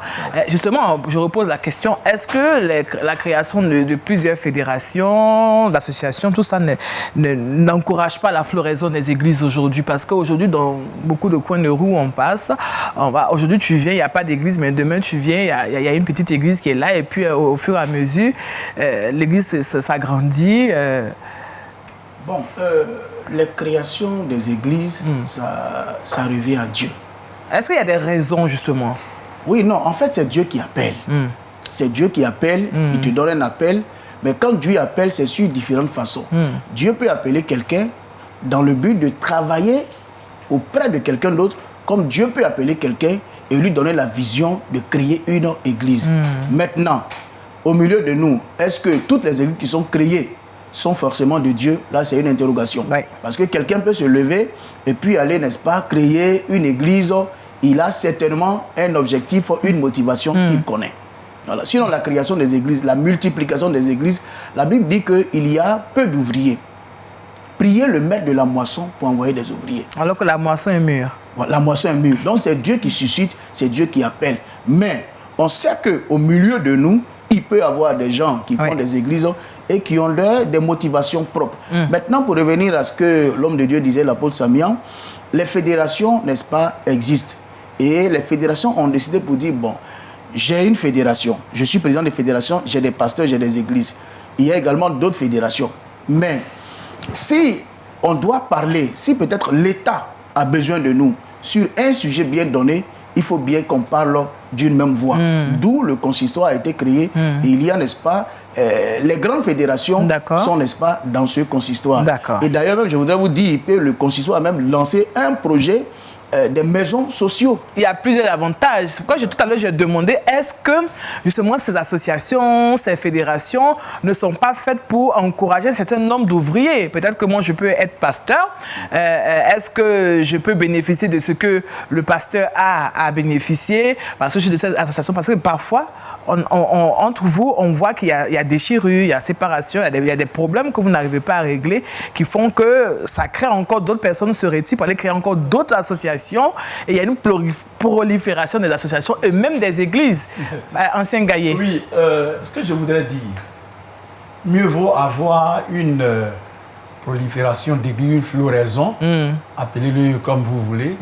Justement, je repose la question, est-ce que la création de plusieurs fédérations, d'associations, tout ça n'encourage pas la floraison des églises aujourd'hui? Parce qu'aujourd'hui, dans beaucoup de coins de rue où on passe, aujourd'hui tu viens, il n'y a pas d'église, mais demain tu viens, il y a une petite église qui est là, et puis au fur et à mesure, l'église s'agrandit. Bon, les créations des églises, ça revient à Dieu. Est-ce qu'il y a des raisons, justement? Oui, non, en fait, c'est Dieu qui appelle. C'est Dieu qui appelle, il te donne un appel, mais quand Dieu appelle, c'est sur différentes façons. Dieu peut appeler quelqu'un dans le but de travailler auprès de quelqu'un d'autre, comme Dieu peut appeler quelqu'un et lui donner la vision de créer une église. Maintenant, au milieu de nous, est-ce que toutes les églises qui sont créées sont forcément de Dieu? Là, c'est une interrogation. Oui. Parce que quelqu'un peut se lever et puis aller, n'est-ce pas, créer une église. Il a certainement un objectif, une motivation qu'il connaît. Voilà. Sinon, la création des églises, la multiplication des églises, la Bible dit qu'il y a peu d'ouvriers. Priez le maître de la moisson pour envoyer des ouvriers. Alors que la moisson est mûre. Voilà, la moisson est mûre. Donc, c'est Dieu qui suscite, c'est Dieu qui appelle. Mais on sait qu'au milieu de nous, il peut y avoir des gens qui font des églises et qui ont des motivations propres. Maintenant, pour revenir à ce que l'homme de Dieu disait, l'apôtre Samian, les fédérations, n'est-ce pas, existent. Et les fédérations ont décidé pour dire, bon, j'ai une fédération, je suis président de fédération, j'ai des pasteurs, j'ai des églises. Il y a également d'autres fédérations. Mais si on doit parler, si peut-être l'État a besoin de nous sur un sujet bien donné, il faut bien qu'on parle d'une même voix. D'où le consistoire a été créé. Et il y a, n'est-ce pas, les grandes fédérations sont, n'est-ce pas, dans ce consistoire. Et d'ailleurs, même, je voudrais vous dire que le consistoire a même lancé un projet des maisons sociaux. Il y a plusieurs avantages. C'est pourquoi tout à l'heure j'ai demandé, est-ce que justement ces associations, ces fédérations ne sont pas faites pour encourager un certain nombre d'ouvriers? Peut-être que moi je peux être pasteur. Est-ce que je peux bénéficier de ce que le pasteur a à bénéficier parce que je suis de cette association? Parce que parfois, entre vous, on voit qu'il y a déchirure, il y a séparation, il y a des problèmes que vous n'arrivez pas à régler qui font que ça crée encore d'autres personnes se retirent pour aller créer encore d'autres associations. Et il y a une prolifération des associations et même des églises. Ancien Gaillet. Oui, ce que je voudrais dire, mieux vaut avoir une prolifération d'églises, une floraison, appelez-le comme vous voulez,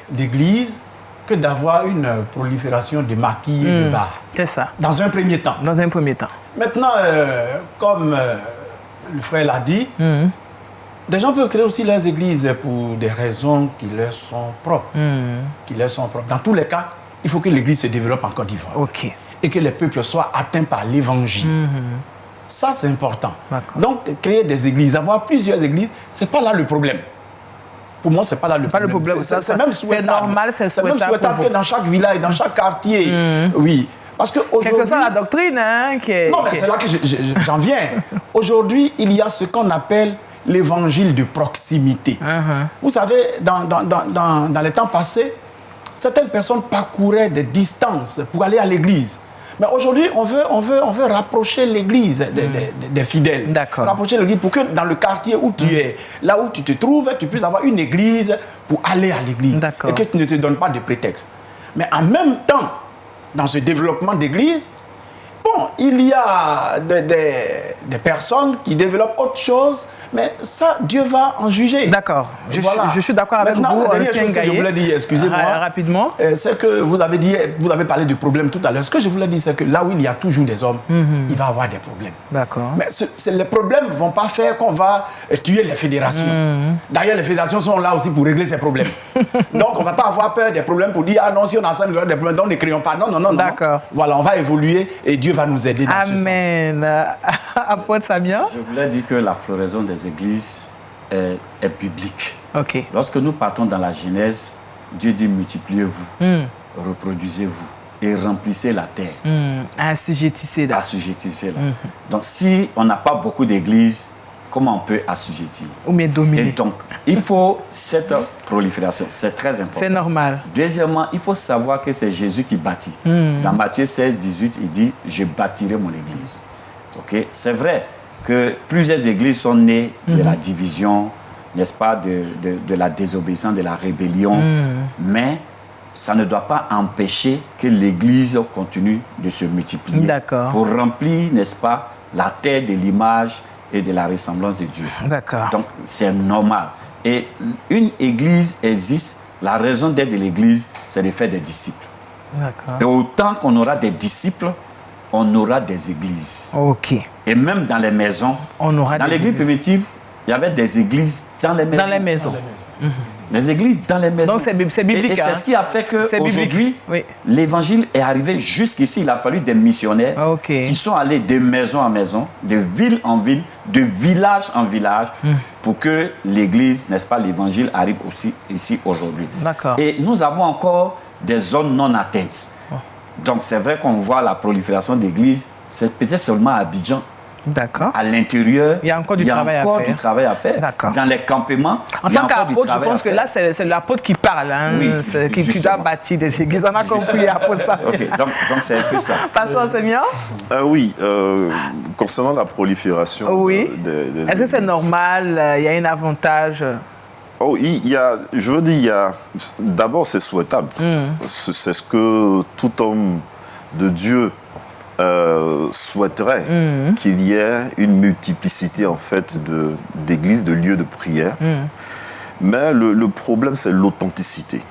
d'églises, que d'avoir une prolifération de maquis et de bars. C'est ça. Dans un premier temps. Dans un premier temps. Maintenant, comme le frère l'a dit, des gens peuvent créer aussi leurs églises pour des raisons qui leur sont propres. Dans tous les cas, il faut que l'église se développe en Côte d'Ivoire. Et que les peuples soient atteints par l'évangile. Ça, c'est important. Donc, créer des églises, avoir plusieurs églises, ce n'est pas là le problème. Pour moi, ce n'est pas là le problème. C'est même souhaitable. C'est normal, c'est souhaitable. C'est même souhaitable que dans chaque village, dans chaque quartier, oui. Parce que quelle que soit la doctrine, hein, qui est... Non, mais c'est là que j'en viens. Aujourd'hui, il y a ce qu'on appelle l'évangile de proximité. Vous savez, dans les temps passés, certaines personnes parcouraient des distances pour aller à l'église. Mais aujourd'hui, on veut rapprocher l'église des fidèles. Rapprocher l'église pour que dans le quartier où tu es, là où tu te trouves, tu puisses avoir une église pour aller à l'église. Et que tu ne te donnes pas de prétexte. Mais en même temps, dans ce développement d'église, bon, il y a des personnes qui développent autre chose, mais ça, Dieu va en juger. D'accord. Je suis d'accord avec vous. La dernière chose que je voulais dire, excusez-moi, rapidement, c'est que vous avez parlé de problèmes tout à l'heure. Ce que je voulais dire, c'est que là où il y a toujours des hommes, il va y avoir des problèmes. D'accord. Mais les problèmes ne vont pas faire qu'on va tuer les fédérations. D'ailleurs, les fédérations sont là aussi pour régler ces problèmes. Donc, on ne va pas avoir peur des problèmes pour dire, ah non, si on a ensemble des problèmes, donc ne créons pas. Non, non, non. D'accord. Voilà, on va évoluer et Dieu va nous aider dans ce sens. Amen. Apôtre Samian. Je voulais dire que la floraison des églises est biblique. Lorsque nous partons dans la Genèse, Dieu dit multipliez-vous, reproduisez-vous et remplissez la terre. Assujettissez-la. Donc si on n'a pas beaucoup d'églises, comment on peut assujettir. Ou bien dominer. Et donc, il faut cette prolifération, c'est très important. C'est normal. Deuxièmement, il faut savoir que c'est Jésus qui bâtit. Dans Matthieu 16, 18, il dit « Je bâtirai mon église ». Okay? C'est vrai que plusieurs églises sont nées de la division, n'est-ce pas, de la désobéissance, de la rébellion, mais ça ne doit pas empêcher que l'église continue de se multiplier pour remplir, n'est-ce pas, la terre de l'image et de la ressemblance de Dieu. D'accord. Donc, c'est normal. Et une église existe, la raison d'être de l'église, c'est de faire des disciples. D'accord. Et autant qu'on aura des disciples, on aura des églises. OK. Et même dans les maisons, on aura dans l'église primitive, il y avait des églises dans les maisons. Dans les maisons. Les églises dans les maisons. Donc c'est biblique. Et c'est ce qui a fait qu'aujourd'hui, oui, l'évangile est arrivé jusqu'ici. Il a fallu des missionnaires qui sont allés de maison en maison, de ville en ville, de village en village, pour que l'église, n'est-ce pas, l'évangile arrive aussi ici aujourd'hui. D'accord. Et nous avons encore des zones non atteintes. Donc c'est vrai qu'on voit la prolifération d'églises, c'est peut-être seulement à Abidjan. D'accord. À l'intérieur, il y a encore du travail à faire. D'accord. Dans les campements. En tant qu'apôtre, je pense que là, c'est l'apôtre qui parle, hein, oui, qui doit bâtir des églises. On a compris apôtre ça. Okay, donc c'est un peu ça. Pasteur Sémian? Oui, concernant la prolifération oui. des Est-ce que c'est normal? Il y a un avantage? Oh, je veux dire, d'abord, c'est souhaitable. C'est ce que tout homme de Dieu souhaiterait, qu'il y ait une multiplicité en fait d'églises, de lieux de prière. Mais le problème, c'est l'authenticité.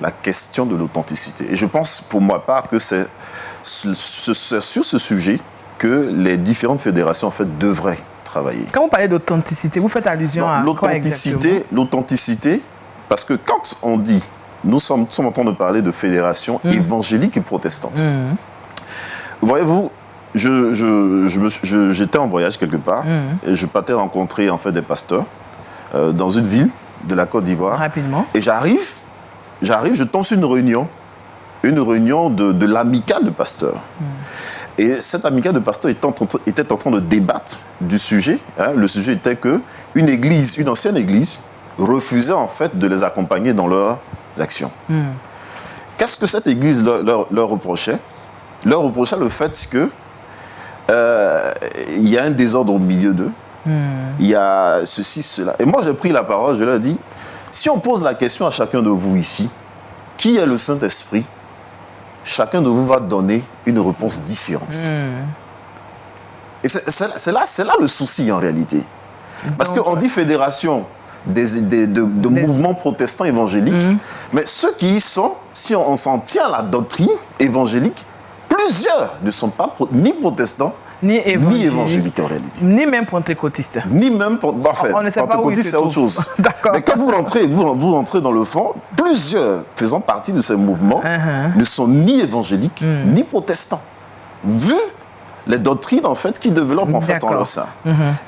La question de l'authenticité. Et je pense, pour ma part, que c'est sur ce sujet que les différentes fédérations en fait devraient travailler. Quand vous parlez d'authenticité, vous faites allusion à quoi exactement? L'authenticité, parce que quand on dit, nous sommes en train de parler de fédération évangélique et protestante. Voyez-vous, j'étais en voyage quelque part et je partais rencontrer en fait des pasteurs dans une ville de la Côte d'Ivoire. Rapidement. Et j'arrive, je tombe sur une réunion de l'amicale de pasteurs. Et cette amicale de pasteurs était en train de débattre du sujet. Le sujet était que une ancienne église, refusait en fait de les accompagner dans leurs actions. Qu'est-ce que cette église leur reprochait? Leur reprochait le fait que il y a un désordre au milieu d'eux. Il y a ceci, cela. Et moi, j'ai pris la parole, je leur ai dit, si on pose la question à chacun de vous ici, qui est le Saint-Esprit? Chacun de vous va donner une réponse différente. Et c'est là le souci en réalité. Parce qu'on dit fédération de mouvements protestants évangéliques, mais ceux qui y sont, si on s'en tient à la doctrine évangélique, plusieurs ne sont pas ni protestants, ni évangéliques en réalité. Ni même pentecôtistes. Ni même pentecôtistes, c'est autre chose. Mais quand vous rentrez dans le fond, plusieurs faisant partie de ces mouvements ne sont ni évangéliques, ni protestants. Vu les doctrines en fait qui développent en fait en leur sein.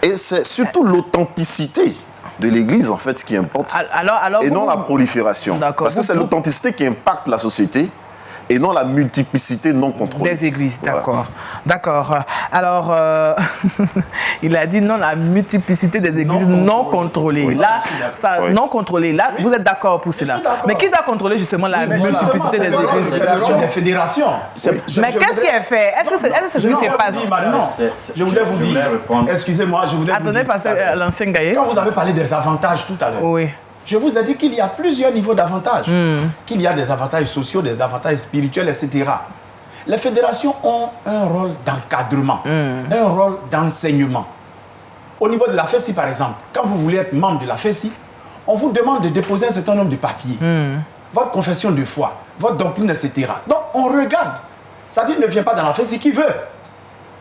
Et c'est surtout l'authenticité de l'Église en fait qui importe, et non la prolifération. Parce que c'est l'authenticité qui impacte la société, et non la multiplicité non contrôlée. Des églises, d'accord. D'accord. Alors, il a dit non, la multiplicité des églises non contrôlées. Oui. Là, non contrôlées. Là, vous êtes d'accord pour cela. Mais qui doit contrôler justement la multiplicité des églises? Des fédérations. Mais qu'est-ce qui est fait? Est-ce que c'est ce qui se passe? Je voulais vous dire, excusez-moi, je voulais vous dire. Attendez, parce que l'ancien Gaïe. Quand vous avez parlé des avantages tout à l'heure. Oui. Je vous ai dit qu'il y a plusieurs niveaux d'avantages. Qu'il y a des avantages sociaux, des avantages spirituels, etc. Les fédérations ont un rôle d'encadrement, un rôle d'enseignement. Au niveau de la FESI, par exemple, quand vous voulez être membre de la FESI, on vous demande de déposer un certain nombre de papiers. Votre confession de foi, votre doctrine, etc. Donc, on regarde. Ça dit, ne vient pas dans la FESI qui veut.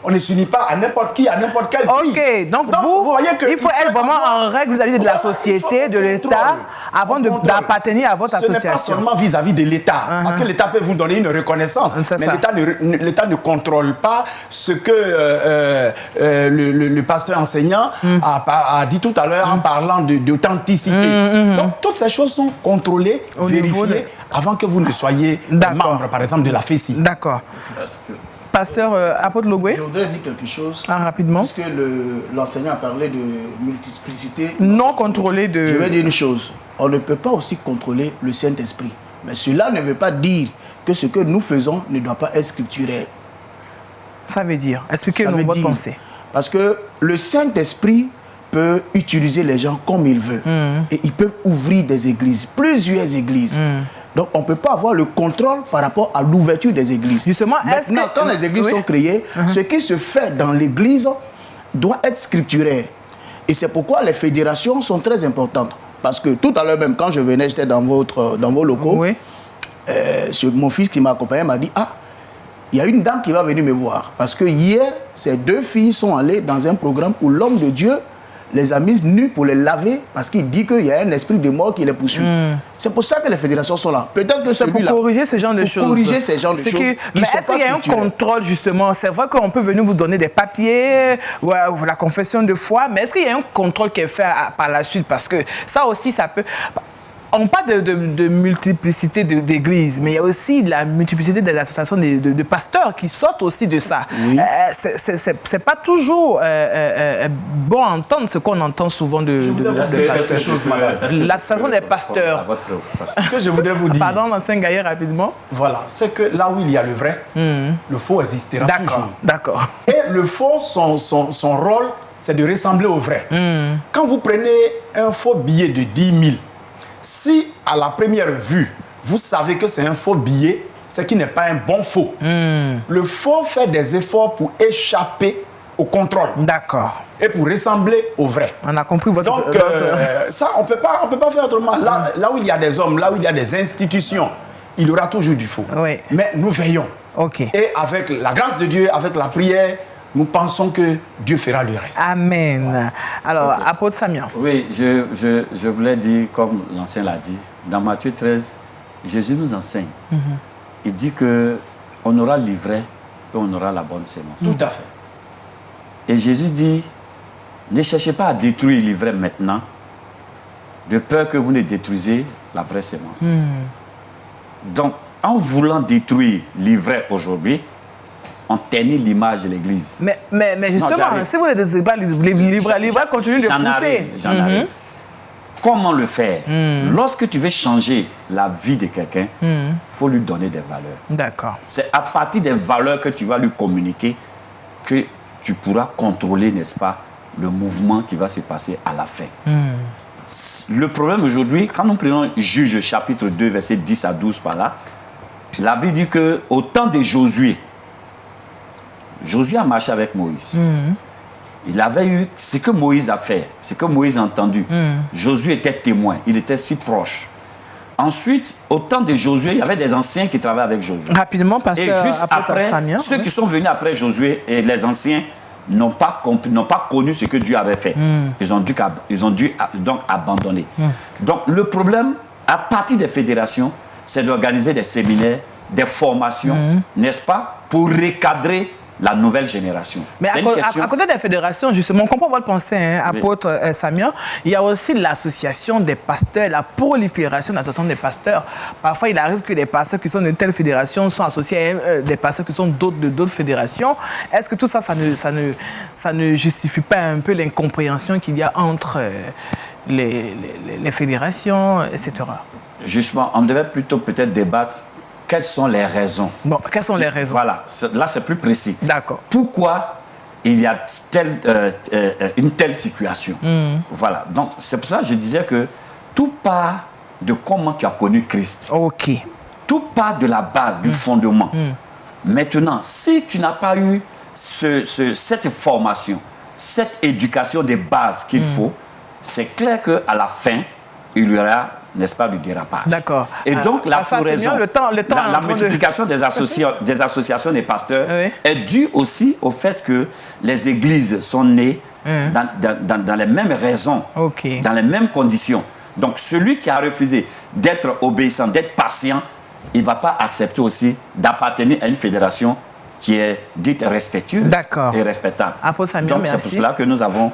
On ne s'unit pas à n'importe qui, à n'importe quel pays. Ok, donc vous voyez que il faut être vraiment en règle vis-à-vis de la société, de l'État, avant d'appartenir à votre association. Ce n'est pas seulement vis-à-vis de l'État, parce que l'État peut vous donner une reconnaissance, mais l'État ne contrôle pas ce que le pasteur enseignant a dit tout à l'heure en parlant d'authenticité. Donc toutes ces choses sont contrôlées, vérifiées, avant que vous ne soyez membre, par exemple, de la FESI. D'accord. Pasteur Apôtre Logoué. Je voudrais dire quelque chose. Rapidement. Puisque l'enseignant a parlé de multiplicité non contrôlée de... Je vais dire une chose. On ne peut pas aussi contrôler le Saint-Esprit. Mais cela ne veut pas dire que ce que nous faisons ne doit pas être scripturaire. Ça veut dire, expliquez-nous votre pensée. Parce que le Saint-Esprit peut utiliser les gens comme il veut. Et il peut ouvrir des églises, plusieurs églises. Donc on ne peut pas avoir le contrôle par rapport à l'ouverture des églises. Justement, maintenant, quand les églises sont créées, ce qui se fait dans l'église doit être scripturaire. Et c'est pourquoi les fédérations sont très importantes. Parce que tout à l'heure même, quand je venais, j'étais dans vos locaux, mon fils qui m'a accompagné m'a dit « Ah, il y a une dame qui va venir me voir. » Parce que hier, ces 2 filles sont allées dans un programme où l'homme de Dieu les a mises nues pour les laver parce qu'il dit qu'il y a un esprit de mort qui les poursuit. C'est pour ça que les fédérations sont là. Peut-être que c'est pour corriger ce genre de choses. Corriger ces genres de choses. Mais est-ce qu'il y a un contrôle, justement? C'est vrai qu'on peut venir vous donner des papiers ou la confession de foi, mais est-ce qu'il y a un contrôle qui est fait par la suite? Parce que ça aussi, ça peut... On parle de multiplicité d'églises, mais il y a aussi la multiplicité des associations de pasteurs qui sortent aussi de ça. Oui. C'est pas toujours bon à entendre ce qu'on entend souvent de pasteurs. L'association des pasteurs. Ce que je voudrais vous dire... Pardon, l'ancien Gaillet, rapidement. Voilà, c'est que là où il y a le vrai, le faux existera toujours. D'accord. Et le faux, son rôle, c'est de ressembler au vrai. Quand vous prenez un faux billet de 10 000, si à la première vue, vous savez que c'est un faux billet, c'est qu'il n'est pas un bon faux. Le faux fait des efforts pour échapper au contrôle. D'accord. Et pour ressembler au vrai. On a compris votre... Donc, ça, on peut pas faire autrement. Là où il y a des hommes, là où il y a des institutions, il y aura toujours du faux. Oui. Mais nous veillons. OK. Et avec la grâce de Dieu, avec la prière, nous pensons que Dieu fera le reste. Amen. Ouais. Alors, Apôtre Samia. Oui, je voulais dire, comme l'ancien l'a dit, dans Matthieu 13, Jésus nous enseigne. Il dit qu'on aura l'ivraie et on aura la bonne sémence. Tout à fait. Et Jésus dit, ne cherchez pas à détruire l'ivraie maintenant, de peur que vous ne détruisez la vraie sémence. Donc, en voulant détruire l'ivraie aujourd'hui, on ternit l'image de l'Église. Mais justement, si vous ne détruisez pas l'ivraie continue de pousser. J'en arrive. Comment le faire? Lorsque tu veux changer la vie de quelqu'un, il faut lui donner des valeurs. D'accord. C'est à partir des valeurs que tu vas lui communiquer que tu pourras contrôler, n'est-ce pas, le mouvement qui va se passer à la fin. Le problème aujourd'hui, quand nous prenons Juge chapitre 2, verset 10 à 12 par là, la Bible dit qu'au temps de Josué a marché avec Moïse. Il avait eu ce que Moïse a fait, ce que Moïse a entendu. Josué était témoin, il était si proche. Ensuite, au temps de Josué, il y avait des anciens qui travaillaient avec Josué. Rapidement, parce que juste après, ceux qui sont venus après Josué et les anciens n'ont pas connu ce que Dieu avait fait. Ils ont dû donc abandonner. Donc le problème, à partir des fédérations, c'est d'organiser des séminaires, des formations, n'est-ce pas, pour recadrer la nouvelle génération. Mais à côté des fédérations, justement, on comprend votre pensée, hein, Apôtre Samia, il y a aussi l'association des pasteurs, la prolifération de l'association des pasteurs. Parfois, il arrive que des pasteurs qui sont de telle fédération sont associés à des pasteurs qui sont d'autres fédérations. Est-ce que tout ça, ça ne justifie pas un peu l'incompréhension qu'il y a entre les fédérations, etc.? Justement, on devait plutôt peut-être débattre quelles sont les raisons. Bon, quelles sont les raisons? Voilà, là c'est plus précis. D'accord. Pourquoi il y a une telle situation? Voilà, donc c'est pour ça que je disais que tout part de comment tu as connu Christ. OK. Tout part de la base, du fondement. Maintenant, si tu n'as pas eu cette formation, cette éducation de base qu'il faut, c'est clair qu'à la fin, il y aura, n'est-ce pas, du dérapage. D'accord. Et donc, la floraison, la multiplication des associations des pasteurs est due aussi au fait que les églises sont nées dans les mêmes raisons, dans les mêmes conditions. Donc, celui qui a refusé d'être obéissant, d'être patient, il ne va pas accepter aussi d'appartenir à une fédération qui est dite respectueuse et respectable. Donc, c'est pour cela que nous avons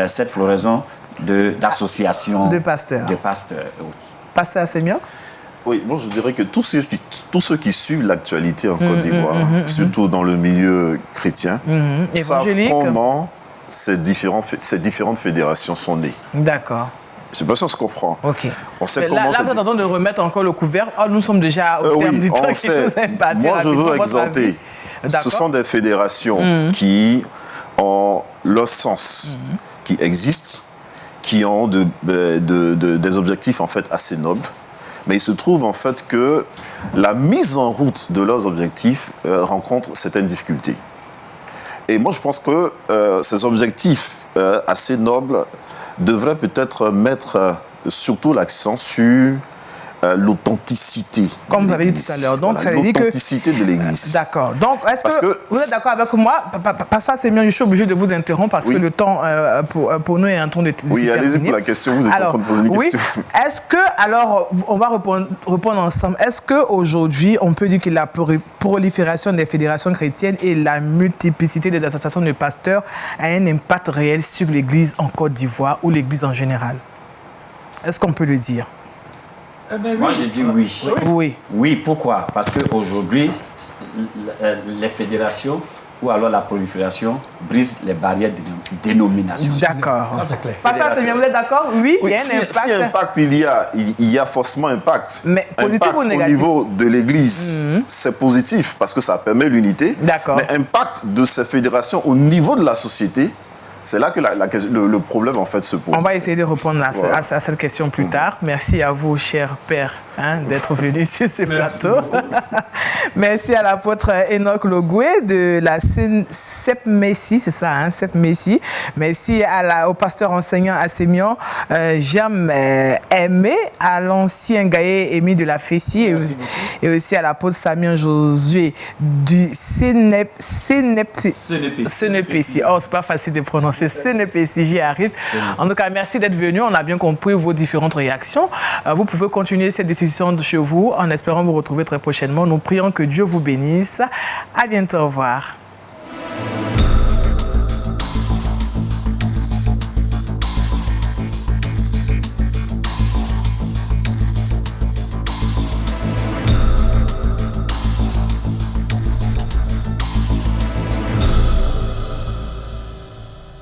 cette floraison d'associations de pasteurs. De pasteurs. Pasteur Samia? Oui, moi je dirais que tous ceux qui suivent l'actualité en Côte d'Ivoire, surtout dans le milieu chrétien, savent comment ces différentes fédérations sont nées. D'accord. Je ne sais pas si on se comprend. Ok. On sait là, vous êtes en train de remettre encore le couvert. Oh, nous sommes déjà au terme du temps qui nous est imparti. Moi, je veux exempter. Ce sont des fédérations qui ont leur sens, qui existent, qui ont des objectifs en fait assez nobles. Mais il se trouve en fait que la mise en route de leurs objectifs rencontre certaines difficultés. Et moi, je pense que ces objectifs assez nobles devraient peut-être mettre surtout l'accent sur l'authenticité. Comme vous avez dit tout à l'heure. Donc, ça veut dire que l'authenticité de l'Église. D'accord. Donc, est-ce que vous êtes d'accord avec moi? Parce que c'est bien, je suis obligé de vous interrompre parce que le temps pour nous est en train de se terminer. Oui, allez-y pour la question. Vous êtes en train de poser une question. Est-ce que, alors, on va répondre ensemble. Est-ce qu'aujourd'hui, on peut dire que la prolifération des fédérations chrétiennes et la multiplicité des associations de pasteurs a un impact réel sur l'Église en Côte d'Ivoire ou l'Église en général? Est-ce qu'on peut le dire? Moi, je dis oui. Oui. Oui, pourquoi? Parce qu'aujourd'hui, les fédérations ou alors la prolifération brise les barrières de dénomination. D'accord. Ça, c'est clair. Pasteur Sémien, vous êtes d'accord? Oui, il y a un impact. Si impact il y a forcément impact. Mais positif ou négatif? Au niveau de l'Église, c'est positif parce que ça permet l'unité. D'accord. Mais impact de ces fédérations au niveau de la société, c'est là que le problème en fait se pose. On va essayer de répondre à cette question plus tard. Merci à vous, cher père, d'être venu sur ce plateau. Merci à l'apôtre Enoch Logoué de la CEP Messi, c'est ça, CEP Messi. Merci au pasteur enseignant Assémian, Jam Aimé, à l'ancien Gaé Émi de la Fessie et aussi à l'apôtre Samien Josué du CNEPC. Oh, c'est pas facile de prononcer. CNEPC, j'y arrive. En tout cas, merci d'être venu. On a bien compris vos différentes réactions. Vous pouvez continuer cette discussion de chez vous en espérant vous retrouver très prochainement. Nous prions que Dieu vous bénisse. À bientôt. Au revoir.